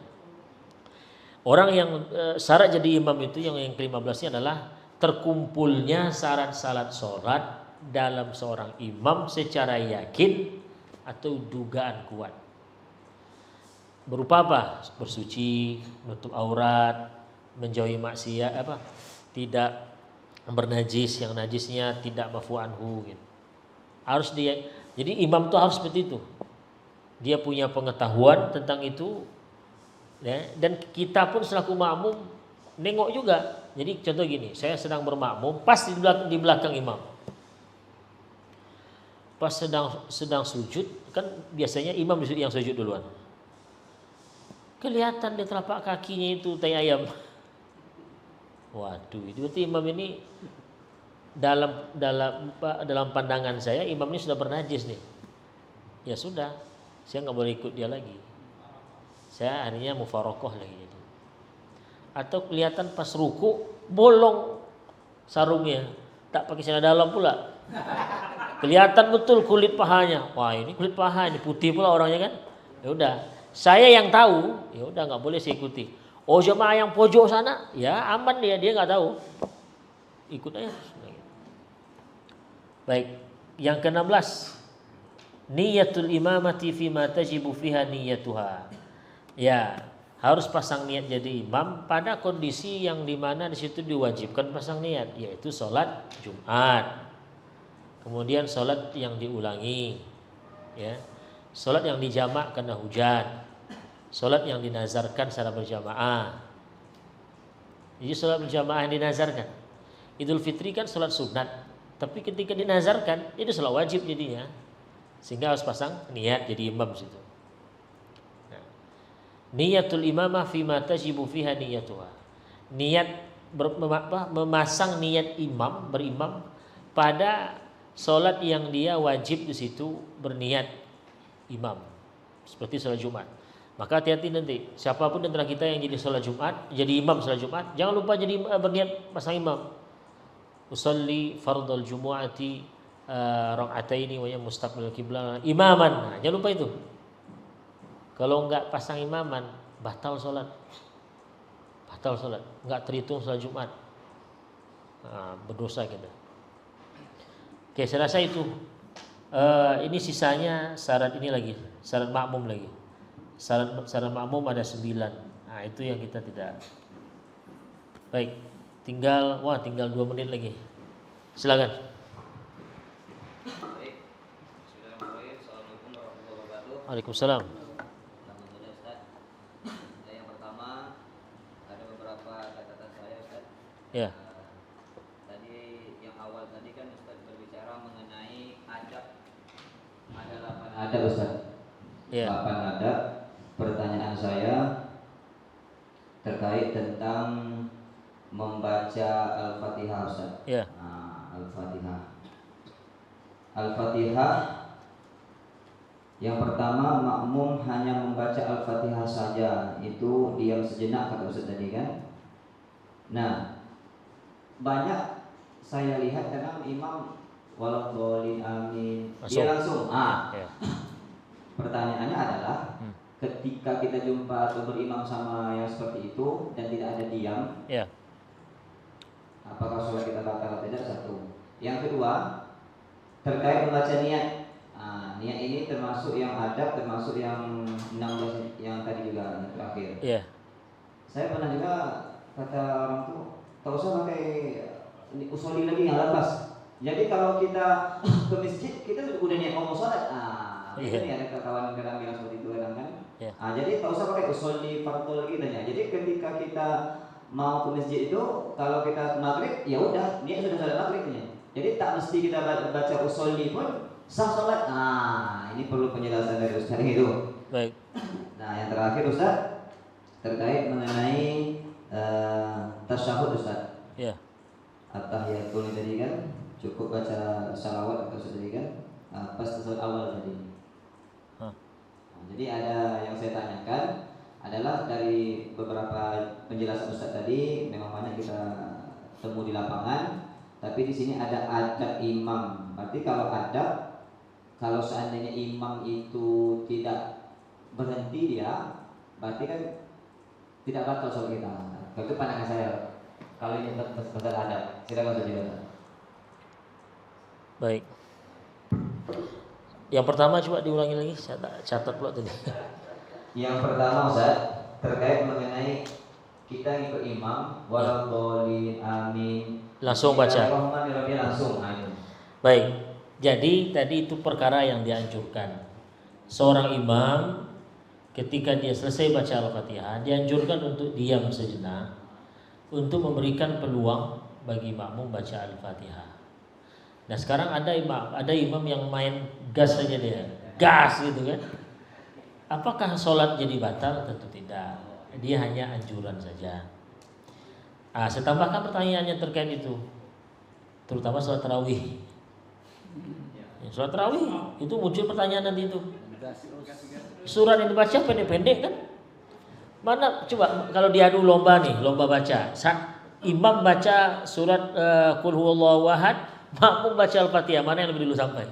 Orang yang syarat jadi imam itu yang ke-15-nya adalah terkumpulnya syarat-syarat sholat dalam seorang imam secara yakin atau dugaan kuat. Berupa apa? Bersuci, menutup aurat, menjauhi maksiat, tidak bernajis, yang najisnya tidak mafu anhu gitu. Harus dia. Jadi imam itu harus seperti itu. Dia punya pengetahuan tentang itu ya, dan kita pun selaku makmum nengok juga. Jadi contoh gini, saya sedang bermakmum pas di belakang imam. Pas sedang sujud, kan biasanya imam yang sujud duluan. Kelihatan di telapak kakinya itu tai ayam. Waduh, itu berarti imam ini dalam pandangan saya imam ini sudah bernajis nih. Ya sudah, saya nggak boleh ikut dia lagi. Saya harinya mufarokoh lagi gitu. Atau kelihatan pas ruku bolong sarungnya, tak pakai celana dalam pula. Kelihatan betul kulit pahanya. Wah ini kulit paha, ini putih pula orangnya kan. Ya udah, saya yang tahu. Ya udah nggak boleh saya ikuti. Oh jemaah yang pojok sana, ya aman dia nggak tahu. Ikut aja. Baik, yang ke-16. Niyatul imamati fima tajibu fiha niyatuha. Ya, harus pasang niat jadi imam pada kondisi yang dimana di situ diwajibkan pasang niat, yaitu sholat Jumat. Kemudian sholat yang diulangi, ya, sholat yang dijamak karena hujan, sholat yang dinazarkan secara berjamaah. Jadi sholat berjamaah yang dinazarkan. Idul Fitri kan sholat sunat, tapi ketika dinazarkan itu sholat wajib jadinya, sehingga harus pasang niat jadi imam situ. Nah, niyatul imamah fima tajibu fiha niyatuha. Niat memasang niat imam berimam pada sholat yang dia wajib di situ berniat imam, seperti sholat Jumat. Maka hati-hati nanti siapapun di antara kita yang jadi sholat Jumat, jadi imam sholat Jumat, jangan lupa jadi berniat pasang imam. Usolli fardal jumu'ati rakaataini wa mustaqbil qiblah imaman. Nah, jangan lupa itu. Kalau enggak pasang imaman, batal sholat. Batal sholat, enggak terhitung sholat Jumat. Nah, berdosa kita. Oke, saya rasa itu. Ini sisanya syarat ini lagi, syarat makmum lagi. Syarat makmum ada 9. Nah, itu yang kita tidak. Baik, tinggal 2 menit lagi. Silakan. Baik. Bismillahirrahmanirrahim. Assalamualaikum warahmatullahi wabarakatuh. Waalaikumsalam. Alhamdulillah Ustaz. Yang pertama ada beberapa catatan saya Ustaz. Ya. Tadi yang awal tadi kan Ustaz berbicara mengenai adab. Ada 8 adab Ustaz. Ya. 8 adab. Pertanyaan saya terkait tentang membaca Al-Fatihah Ustaz. Ya. Al-Fatihah. Al-Fatihah yang pertama, makmum hanya membaca Al-Fatihah saja, itu diam sejenak kata Ustaz tadi kan. Nah, banyak saya lihat kadang imam waladhdallin amin, dia langsung ya. Pertanyaannya adalah ketika kita jumpa atau berimam sama yang seperti itu dan tidak ada diam, Ya. apakah sholat kita batal atau tidak? Satu. Yang kedua, terkait membaca niat. Niat ini termasuk yang adab, termasuk yang 16 yang tadi juga yang terakhir. Ya. Saya pernah juga kata orang tuh, tak usah pakai usolli lagi yang lepas. Jadi kalau kita ke masjid, kita udah niat mau sholat. Itu nih ada kawan kadang bilang seperti itu kadang kan. Jadi tak usah pakai usolli fardhu lagi tanya. Jadi ketika kita mau ke masjid itu, kalau kita maghrib, ya udah niat sudah sholat maghribnya. Jadi tak mesti kita baca usolli pun sah sholat. Nah, ini perlu penjelasan dari Ustaz itu. Baik. Nah, yang terakhir Ustaz terkait mengenai tasyahud Ustaz. Ya. At-tahiyatul tadi kan cukup baca salawat atau tadi kan pas tasawuf awal tadi. Hah. Nah, jadi ada yang saya tanyakan adalah dari beberapa penjelasan Ustaz tadi memang banyak kita temu di lapangan, tapi di sini ada adab imam. Berarti kalau seandainya imam itu tidak berhenti dia, berarti kan tidak batal sholat kita. Itu pandangan saya. Kalau ini masalah adab, silakan saja Ustaz. Baik. Yang pertama coba diulangi lagi, saya catat pula tadi. Yang pertama Ustaz terkait mengenai kita ngikut imam waladhdallin amin. Langsung baca. Bismillahirrahmanirrahim langsung. Baik. Jadi tadi itu perkara yang dianjurkan. Seorang imam ketika dia selesai baca Al-Fatihah dianjurkan untuk diam sejenak untuk memberikan peluang bagi makmum baca Al-Fatihah. Nah sekarang ada imam yang main gas saja dia, gas gitu kan. Apakah sholat jadi batal? Tentu tidak. Dia hanya anjuran saja. Saya tambahkan pertanyaannya terkait itu, terutama sholat tarawih. Sholat tarawih itu muncul pertanyaan nanti itu. Surat yang dibaca pendek-pendek kan? Mana coba kalau diadu lomba nih, lomba baca. Imam baca surat Qul huwallahu ahad, makmum baca Al-Fatihah, mana yang lebih dulu sampai?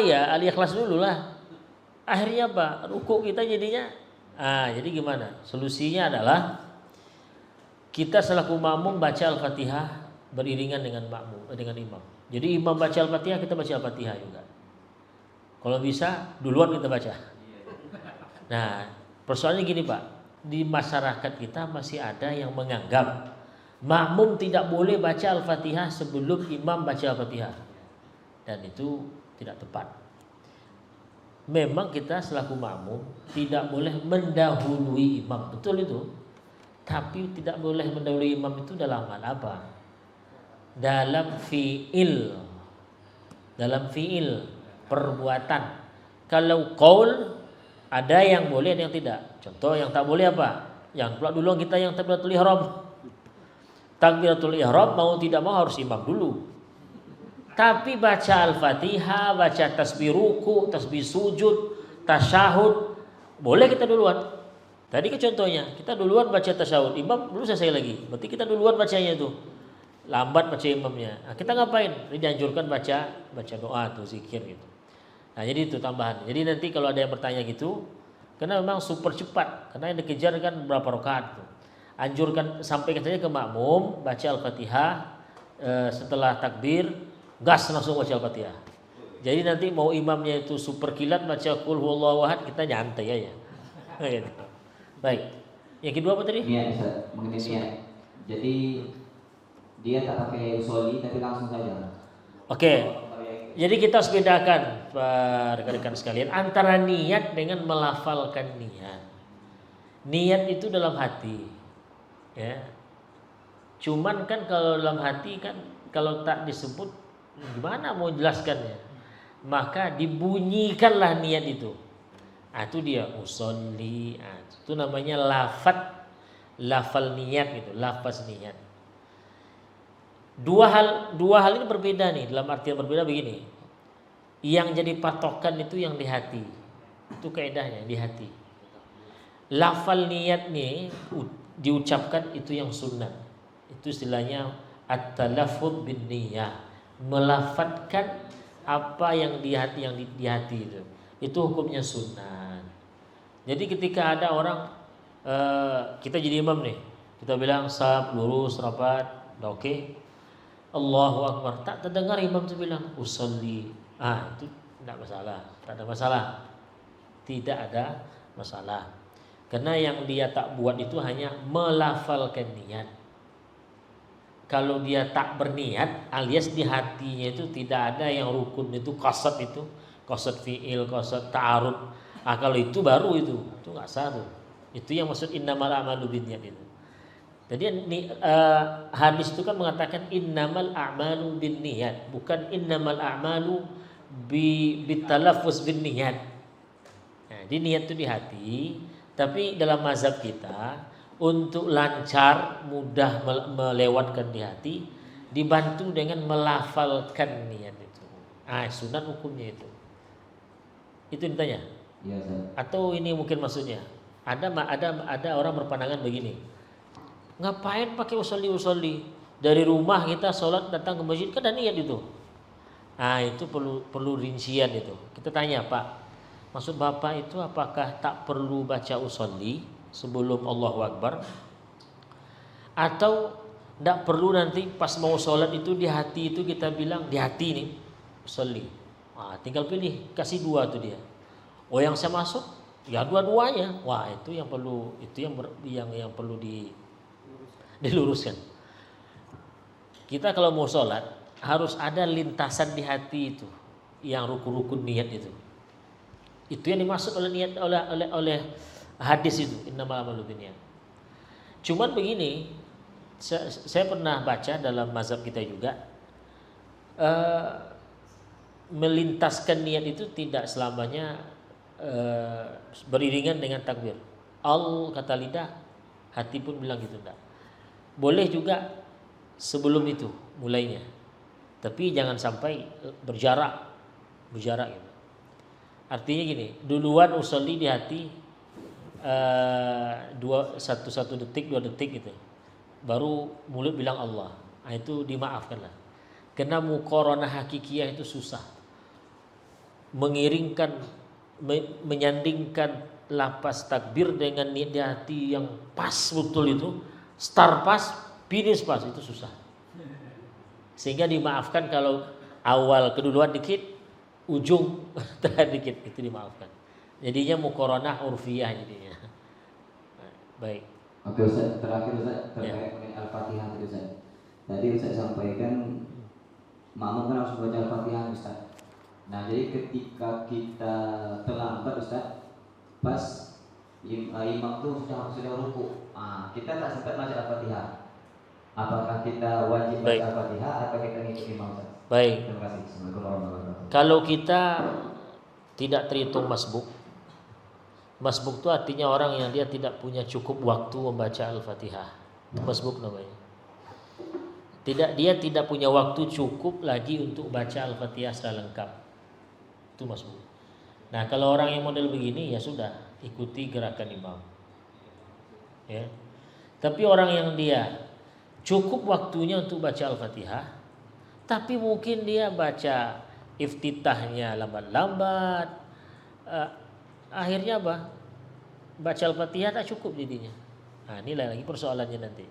Ya, Al-Ikhlas dulu lah. Akhirnya apa? Ruku kita jadinya. Jadi gimana? Solusinya adalah kita selaku makmum baca Al-Fatihah beriringan dengan imam. Jadi imam baca Al-Fatihah, kita baca Al-Fatihah juga. Kalau bisa duluan kita baca. Nah, persoalannya gini Pak, di masyarakat kita masih ada yang menganggap makmum tidak boleh baca Al-Fatihah sebelum imam baca Al-Fatihah. Dan itu tidak tepat. Memang kita selaku makmum tidak boleh mendahului imam, betul itu. Tapi tidak boleh mendahului imam itu dalam hal apa? Dalam fi'il. Dalam fi'il, perbuatan. Kalau qaul ada yang boleh, ada yang tidak. Contoh yang tak boleh apa? Yang pula dulu kita yang takbiratul ihram. Takbiratul ihram mau tidak mau harus imam dulu. Tapi baca Al-Fatihah, baca tasbih ruku, tasbih sujud, tasyahud, boleh kita duluan. Tadi ke contohnya, kita duluan baca tasyahud, imam belum selesai lagi. Berarti kita duluan bacanya itu. Lambat baca imamnya. Nah, kita ngapain? Ini dianjurkan baca doa atau zikir gitu. Nah, jadi itu tambahan. Jadi nanti kalau ada yang bertanya gitu, karena memang super cepat, karena yang dikejar kan berapa rakaat tuh. Anjurkan sampaikan saja ke makmum, baca Al-Fatihah, setelah takbir gas langsung baca Al-Fatihah. Jadi nanti mau imamnya itu super kilat baca Qul huwallahu ahad, kita nyantai aja. Baik. Yang kedua apa tadi? Niat Ustaz, mengenai niat. Jadi dia tak pakai usolli tapi langsung saja. Oke. Jadi kita harus bedakan rekan-rekan sekalian antara niat dengan melafalkan niat. Niat itu dalam hati. Ya. Cuman kan kalau dalam hati kan kalau tak disebut gimana mau jelaskannya? Maka dibunyikanlah niat itu. Itu dia usolli. Itu namanya lafal niat gitu, lafaz niat. Dua hal ini berbeda nih, dalam artian berbeda begini. Yang jadi patokan itu yang di hati. Itu kaidahnya di hati. Lafal niat nih diucapkan itu yang sunnah. Itu istilahnya at-talaffuz bin niyah. Melafatkan apa yang di hati itu. Itu hukumnya sunnah. Jadi ketika ada orang kita jadi imam nih, kita bilang saf lurus rapat, udah oke. Allahu Akbar, tak terdengar imam itu bilang usolli. Itu tidak masalah, tak ada masalah. Tidak ada masalah. Karena yang dia tak buat itu hanya melafalkan niat. Kalau dia tak berniat alias di hatinya itu tidak ada yang rukun itu qasad fi'il, qasad ta'arud. Kalau itu baru itu enggak sah tuh. Itu yang maksud innamal a'malu binniyat itu. Jadi hadis itu kan mengatakan innamal a'malu binniyat, bukan innamal a'malu bitalaffuz binniyat. Nah, jadi niat itu di hati, tapi dalam mazhab kita untuk lancar mudah melewatkan di hati dibantu dengan melafalkan niat itu. Sunat hukumnya itu. Itu ditanya. Iya, Ustaz. Atau ini mungkin maksudnya ada orang berpandangan begini. Ngapain pakai usolli? Dari rumah kita sholat datang ke masjid kan ada niat itu. Itu perlu rincian itu. Kita tanya, Pak, maksud Bapak itu apakah tak perlu baca usolli sebelum Allahu Akbar? Atau tidak perlu nanti pas mau sholat itu di hati itu kita bilang di hati nih usolli. Tinggal pilih, kasih dua tuh dia. Yang saya masuk ya dua-duanya. Itu yang perlu yang perlu diluruskan. Kita kalau mau sholat harus ada lintasan di hati itu, yang rukun-rukun niat itu. Itu yang dimaksud oleh niat oleh hadis itu, innamal a'malu binniyat. Cuman begini, saya pernah baca dalam mazhab kita juga, melintaskan niat itu tidak selamanya beriringan dengan takbir. Kata lidah, hati pun bilang gitu enggak. Boleh juga sebelum itu mulainya, tapi jangan sampai berjarak gitu. Artinya gini, duluan usolli di hati 1 detik 2 detik gitu, baru mulut bilang Allah. Itu dimaafkan lah, karena muqaranah hakikiyah itu susah, menyandingkan lapas takbir dengan niat di hati yang pas betul itu. Start pas, finish pas, itu susah. Sehingga dimaafkan kalau awal keduluan dikit, ujung terakhir dikit, itu dimaafkan. Jadinya muqaranah urfiyah jadinya. Baik. Oke Ustaz, terakhir Ustaz terkait dengan Al-Fatihah tadi Ustaz. Tadi Ustaz sampaikan makmum kan harus baca Al-Fatihah Ustaz. Nah, jadi ketika kita terlambat Ustaz, pas imam tuh sudah ruku, kita tak sempat baca Al-Fatihah. Apakah kita wajib baca Al-Fatihah atau kita ngikut imam Ustaz? Baik. Terima kasih. Assalamualaikum warahmatullahi wabarakatuh. Kalau kita tidak terhitung masbuk itu artinya orang yang dia tidak punya cukup waktu membaca Al-Fatihah. Masbuk namanya. Dia tidak punya waktu cukup lagi untuk baca Al-Fatihah secara lengkap. Itu masbuk. Nah, kalau orang yang model begini ya sudah, ikuti gerakan imam. Ya. Tapi orang yang dia cukup waktunya untuk baca Al-Fatihah, tapi mungkin dia baca iftitahnya lambat-lambat, akhirnya apa? Baca Al-Fatihah tak cukup jadinya. Ini lagi persoalannya nanti.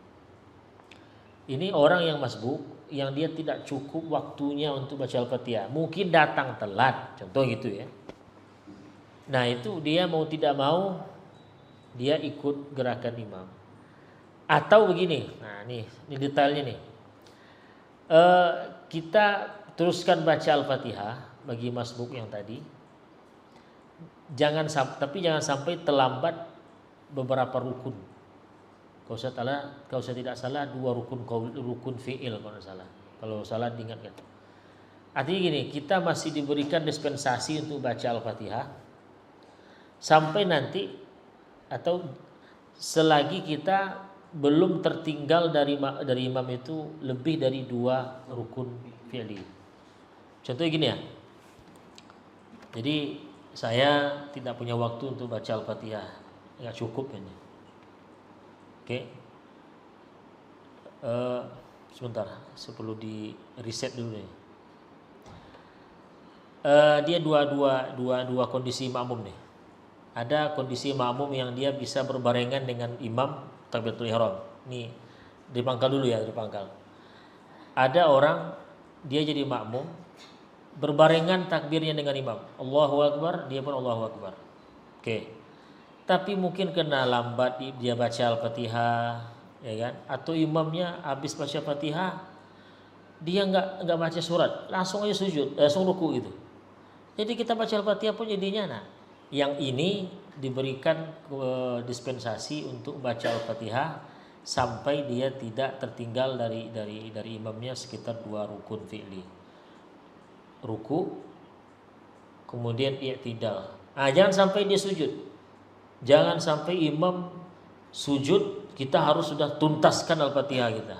Ini orang yang masbuk, yang dia tidak cukup waktunya untuk baca Al-Fatihah, mungkin datang telat, contoh gitu ya. Nah, itu dia mau tidak mau dia ikut gerakan imam. Atau begini, ini detailnya nih. Kita teruskan baca Al-Fatihah bagi masbuk yang tadi. Jangan sampai terlambat beberapa rukun. Kalau saya tidak salah 2 rukun fi'il kalau tidak salah. Kalau salah diingatkan. Artinya gini, kita masih diberikan dispensasi untuk baca Al-Fatihah sampai nanti atau selagi kita belum tertinggal dari imam itu lebih dari 2 rukun fi'li. Contohnya gini ya. Jadi saya tidak punya waktu untuk baca Al-Fatihah, nggak cukup ini. Oke. Sebentar, saya perlu di reset dulu nih. Dia dua kondisi makmum nih. Ada kondisi makmum yang dia bisa berbarengan dengan imam takbiratul ihram. Nih, dipangkal dulu ya, dipangkal. Ada orang dia jadi makmum berbarengan takbirnya dengan imam. Allahu Akbar, dia pun Allahu Akbar. Oke. Tapi mungkin kena lambat dia baca Al-Fatihah, ya kan? Atau imamnya habis baca Fatihah, dia enggak baca surat, langsung aja sujud, langsung ruku gitu. Jadi kita baca Al-Fatihah pun jadinya yang ini diberikan dispensasi untuk baca Al-Fatihah sampai dia tidak tertinggal dari imamnya sekitar 2 rukun fi'li. Ruku, kemudian i'tidal. Jangan sampai dia sujud. Jangan sampai imam sujud, kita harus sudah tuntaskan Al-Fatihah kita.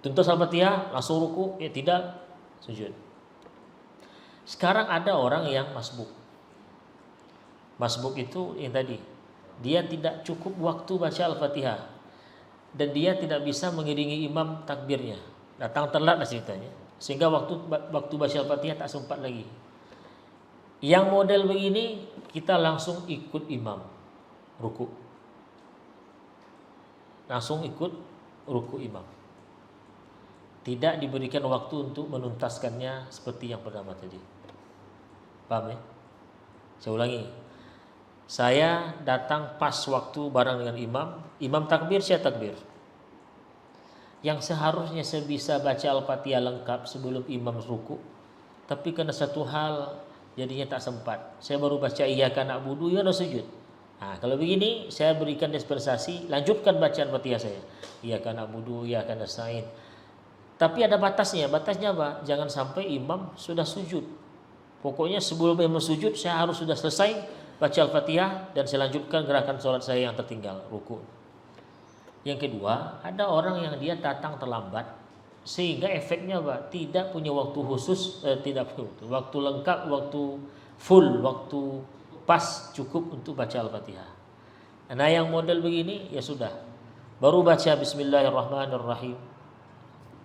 Tuntas Al-Fatihah, langsung ruku, i'tidal, sujud. Sekarang ada orang yang masbuk. Masbuk itu yang tadi, dia tidak cukup waktu baca Al-Fatihah dan dia tidak bisa mengiringi imam takbirnya. Datang telat lah ceritanya. Sehingga waktu baca Al-Fatihah tak sempat lagi. Yang model begini kita langsung ikut imam ruku. Langsung ikut ruku imam. Tidak diberikan waktu untuk menuntaskannya seperti yang pertama tadi. Paham ya? Saya ulangi. Saya datang pas waktu bareng dengan imam takbir, saya takbir. Yang seharusnya saya bisa baca Al-Fatihah lengkap sebelum imam ruku, tapi karena satu hal jadinya tak sempat. Saya baru baca iyyaka na'budu, ya sujud. Kalau begini saya berikan dispensasi, lanjutkan bacaan Fatihah saya. Iyyaka na'budu, iyyaka nasta'in. Tapi ada batasnya. Batasnya apa? Jangan sampai imam sudah sujud. Pokoknya sebelum imam sujud saya harus sudah selesai baca Al-Fatihah dan saya lanjutkan gerakan sholat saya yang tertinggal, ruku. Yang kedua, ada orang yang dia datang terlambat sehingga efeknya apa? Tidak punya waktu khusus, tidak punya waktu lengkap, waktu full, waktu pas cukup untuk baca Al-Fatihah. Nah, yang model begini ya sudah. Baru baca Bismillahirrahmanirrahim.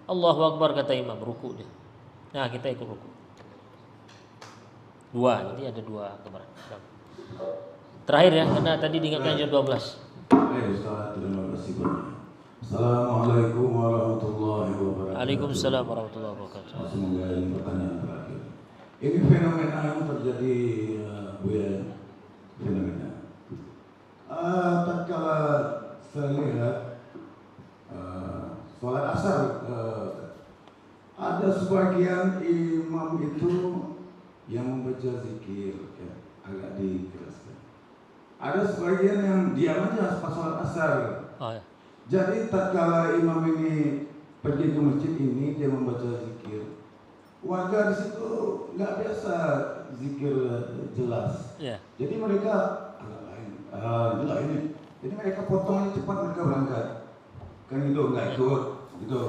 Allahu Akbar kata imam, ruku dia. Nah, kita ikut ruku. 2, jadi ada 2 kemarin. Terakhir ya, karena tadi diingatkan jam 12. Ustaz, terima kasih banyak. Assalamualaikum warahmatullahi wabarakatuh. Waalaikumsalam warahmatullahi wabarakatuh. Semoga ini pertanyaan terakhir. Ini fenomena yang terjadi, Buya, fenomena. Tatkala saya lihat sholat asar, ada sebagian imam itu yang membaca zikir, ya, agak dikeraskan. Ada sebagian yang diam aja pas sholat asar. Ya. Jadi tatkala imam ini pergi ke masjid ini, dia membaca zikir. Warga di situ nggak biasa zikir jelas. Yeah. Jadi mereka agak lain, jelas ini. Jadi mereka potong cepat, mereka berangkat. Kan itu nggak ikut, gitu.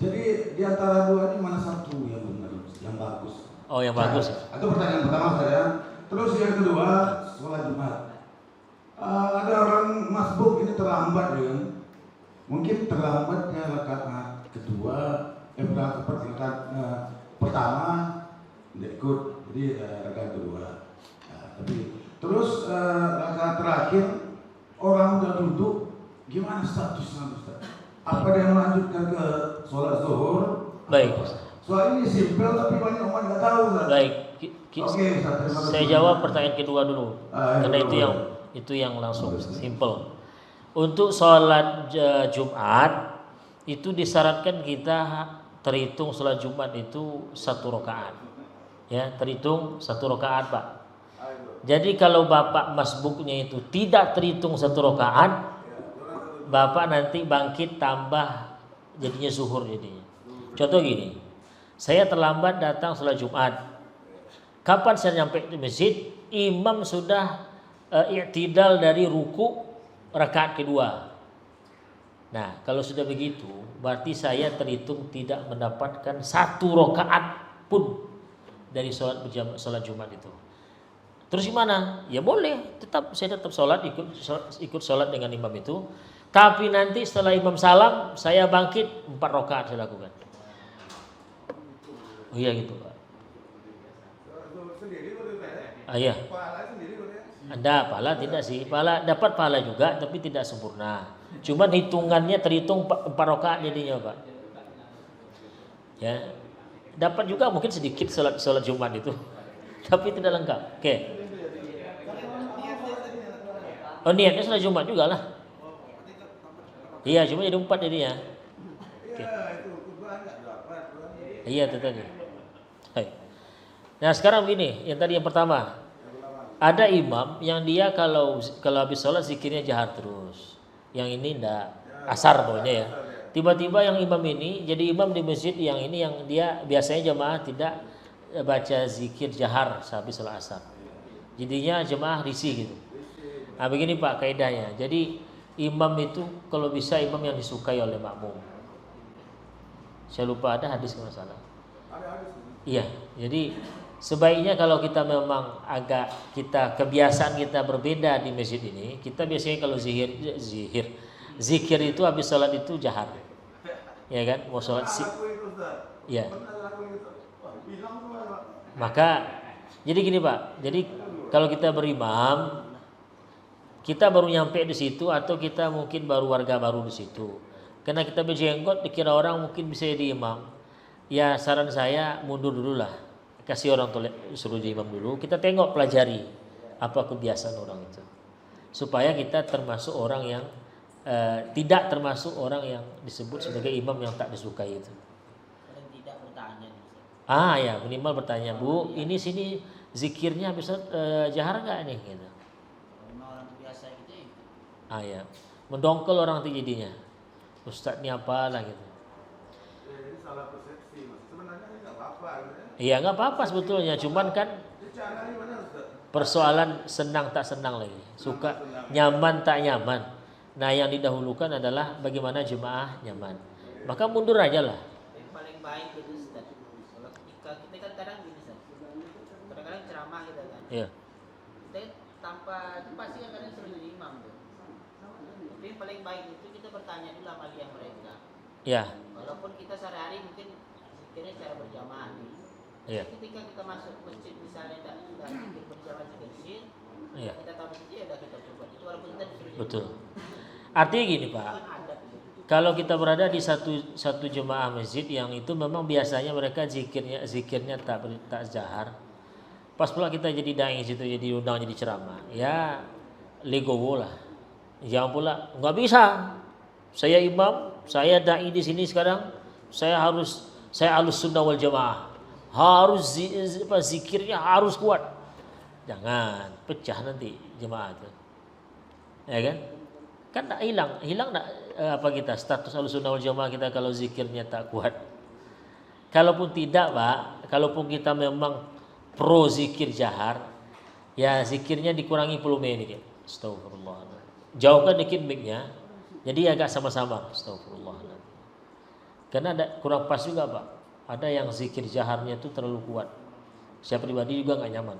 Jadi di antara 2 ini mana satu yang benar, yang bagus? Oh, yang bagus. Itu pertanyaan pertama saya. Terus yang kedua, sholat Jumat. Ada orang masbuk ini terlambat ya. Mungkin terlambatnya rakaat kedua, rakaat pertama tidak ikut, jadi rakaat kedua. Tapi terus rakaat terakhir orang udah duduk, gimana statusnya Ustaz? Apa dia melanjutkan ke sholat zuhur? Baik. Soal ini simpel tapi banyak orang nggak tahu Ustaz. Baik. Oke, Ustaz, terima kasih. Saya jawab pertanyaan kedua dulu. Karena kedua. itu yang langsung simple. Untuk sholat Jumat itu disyaratkan kita terhitung sholat Jumat itu 1 rakaat. Ya, terhitung 1 rakaat, Pak. Jadi kalau Bapak masbuknya itu tidak terhitung 1 rakaat, Bapak nanti bangkit tambah jadinya zuhur jadinya. Contoh gini. Saya terlambat datang sholat Jumat. Kapan saya nyampe di masjid? Imam sudah i'tidal dari ruku rakaat kedua. Nah, kalau sudah begitu, berarti saya terhitung tidak mendapatkan 1 rakaat pun dari sholat Jumat itu. Terus gimana? Ya boleh, saya tetap sholat, ikut sholat dengan imam itu. Tapi nanti setelah imam salam, saya bangkit 4 rakaat saya lakukan. Oh iya gitu, Pak. Iya. Anda pahala tidak sih? Pahala dapat pahala juga, tapi tidak sempurna. Cuman hitungannya terhitung 4 rakaat jadinya, Pak. Ya. Dapat juga mungkin sedikit sholat Jumat itu, tapi tidak lengkap. Oke. Oh, niatnya sholat Jumat juga lah. Iya, cuma jadi 4 jadinya. Oke. Iya, itu tadi. Nah, sekarang begini, yang tadi yang pertama. Ada imam yang dia kalau habis sholat zikirnya jahar terus. Yang ini enggak. asar pokoknya ya. Tiba-tiba yang imam ini jadi imam di masjid yang ini yang dia biasanya jemaah tidak baca zikir jahar habis sholat asar. Jadinya jemaah risih gitu. Nah begini Pak kaidahnya. Jadi imam itu kalau bisa imam yang disukai oleh makmum. Saya lupa ada hadis kalau salah. Iya, jadi sebaiknya kalau kita memang agak kebiasaan kita berbeda di masjid ini, kita biasanya kalau zikir itu habis sholat itu jahar, ya kan? Mau sholat ya. Maka jadi gini Pak, jadi kalau kita berimam, kita baru nyampe di situ atau kita mungkin baru warga baru di situ, karena kita berjenggot dikira orang mungkin bisa jadi imam. Ya saran saya mundur dulu lah, kasih orang suruh jadi imam dulu, kita tengok pelajari apa kebiasaan orang itu, supaya kita termasuk orang yang tidak termasuk orang yang disebut sebagai imam yang tak disukai itu. Paling tidak bertanya. Ya minimal bertanya, Bu, ini sini zikirnya bisa jahar nggak nih? Gitu. Memang orang biasa gitu. Ya, mendongkel orang itu jadinya, Ustadz ini apalah gitu. Jadi salah persepsi, Mas. Sebenarnya nggak apa-apa. Iya nggak apa-apa sebetulnya, cuman kan persoalan senang tak senang lagi, suka nyaman tak nyaman. Nah yang didahulukan adalah bagaimana jemaah nyaman. Maka mundur aja lah. Yang paling baik itu Ustaz. Kalau ketika kita kan kadang gini Ustaz. Kadang-kadang ceramah kita kan. Iya. Kita tanpa itu pasti kan kadang suruh jadi imam tuh. Tapi yang paling baik itu kita bertanya dulu amalia mereka. Iya. Walaupun kita sehari-hari mungkin zikirnya secara berjamaah nih. Iya. Ketika kita masuk masjid misalnya tidak zikir berjamaah di masjid, Iya. kita tahu masjid ya udah kita coba. Itu walaupun kita disuruh jadi Betul. imam. Artinya gini Pak, Itu kan adab gitu. kalau kita berada di satu jemaah masjid yang itu memang biasanya mereka zikirnya tak jahar. Pas pula kita jadi dai situ, jadi undang jadi ceramah, ya legowo lah. Jangan pula nggak bisa. Saya imam, saya dai di sini sekarang, saya alus sunnah wal jamaah. Harus zikirnya harus kuat. Jangan pecah nanti jemaah itu. Ya kan? Kan tak hilang kita status Ahlussunnah wal Jamaah kita kalau zikirnya tak kuat. Kalaupun tidak Pak, kalaupun kita memang pro zikir jahar, ya zikirnya dikurangi volume dikit. Astagfirullah. Jauhkan dikit mic-nya, jadi agak sama-sama. Astagfirullah. Karena ada kurang pas juga Pak. Ada yang zikir jaharnya itu terlalu kuat. Saya pribadi juga nggak nyaman.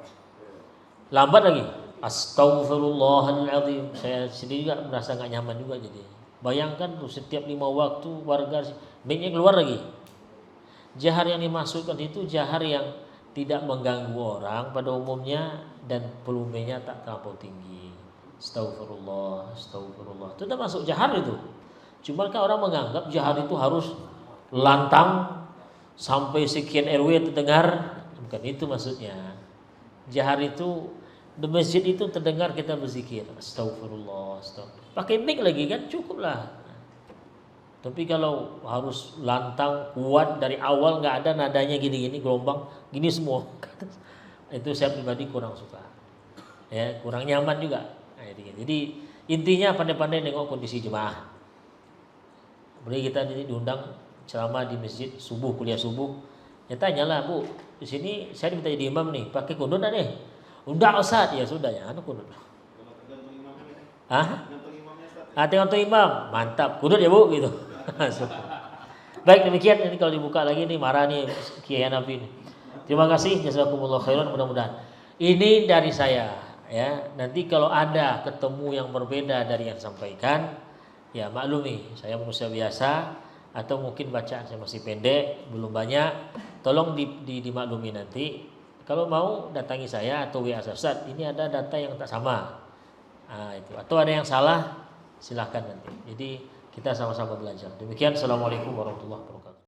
Lambat lagi. Astaghfirullahaladzim. Saya sendiri juga merasa nggak nyaman juga jadi. Bayangkan tuh setiap 5 waktu warga mic-nya keluar lagi. Jahar yang dimaksudkan itu jahar yang tidak mengganggu orang pada umumnya dan volumenya tak terlalu tinggi. Astagfirullah. Itu udah masuk jahar itu. Cuma kan orang menganggap jahar itu harus lantang sampai sekian RW terdengar. Bukan itu maksudnya. Jahar itu di masjid itu terdengar kita berzikir. Astagfirullah. Pakai mic lagi kan cukuplah. Tapi kalau harus lantang kuat dari awal nggak ada nadanya gini-gini gelombang gini semua, itu saya pribadi kurang suka, ya kurang nyaman juga. Nah, jadi intinya pandai-pandai nengok kondisi jemaah. Boleh kita diundang ceramah di masjid subuh, kuliah subuh, ya tanyalah Bu, di sini saya diminta jadi imam nih, pakai kudung dah nih. Udah Ustaz, ya sudah ya, kudung. Tergantung imam, mantap, kudung ya Bu gitu. Baik demikian, ini kalau dibuka lagi nih marah nih Kiai Hanafi. Terima kasih, jazakumullah khairan, mudah-mudahan ini dari saya ya. Nanti kalau ada ketemu yang berbeda dari yang sampaikan, ya maklumi saya manusia biasa atau mungkin bacaan saya masih pendek, belum banyak. Tolong dimaklumi nanti. Kalau mau datangi saya atau WA Ustaz, ini ada data yang tak sama. Nah, itu atau ada yang salah, silahkan nanti. Jadi kita sama-sama belajar. Demikian, assalamualaikum warahmatullahi wabarakatuh.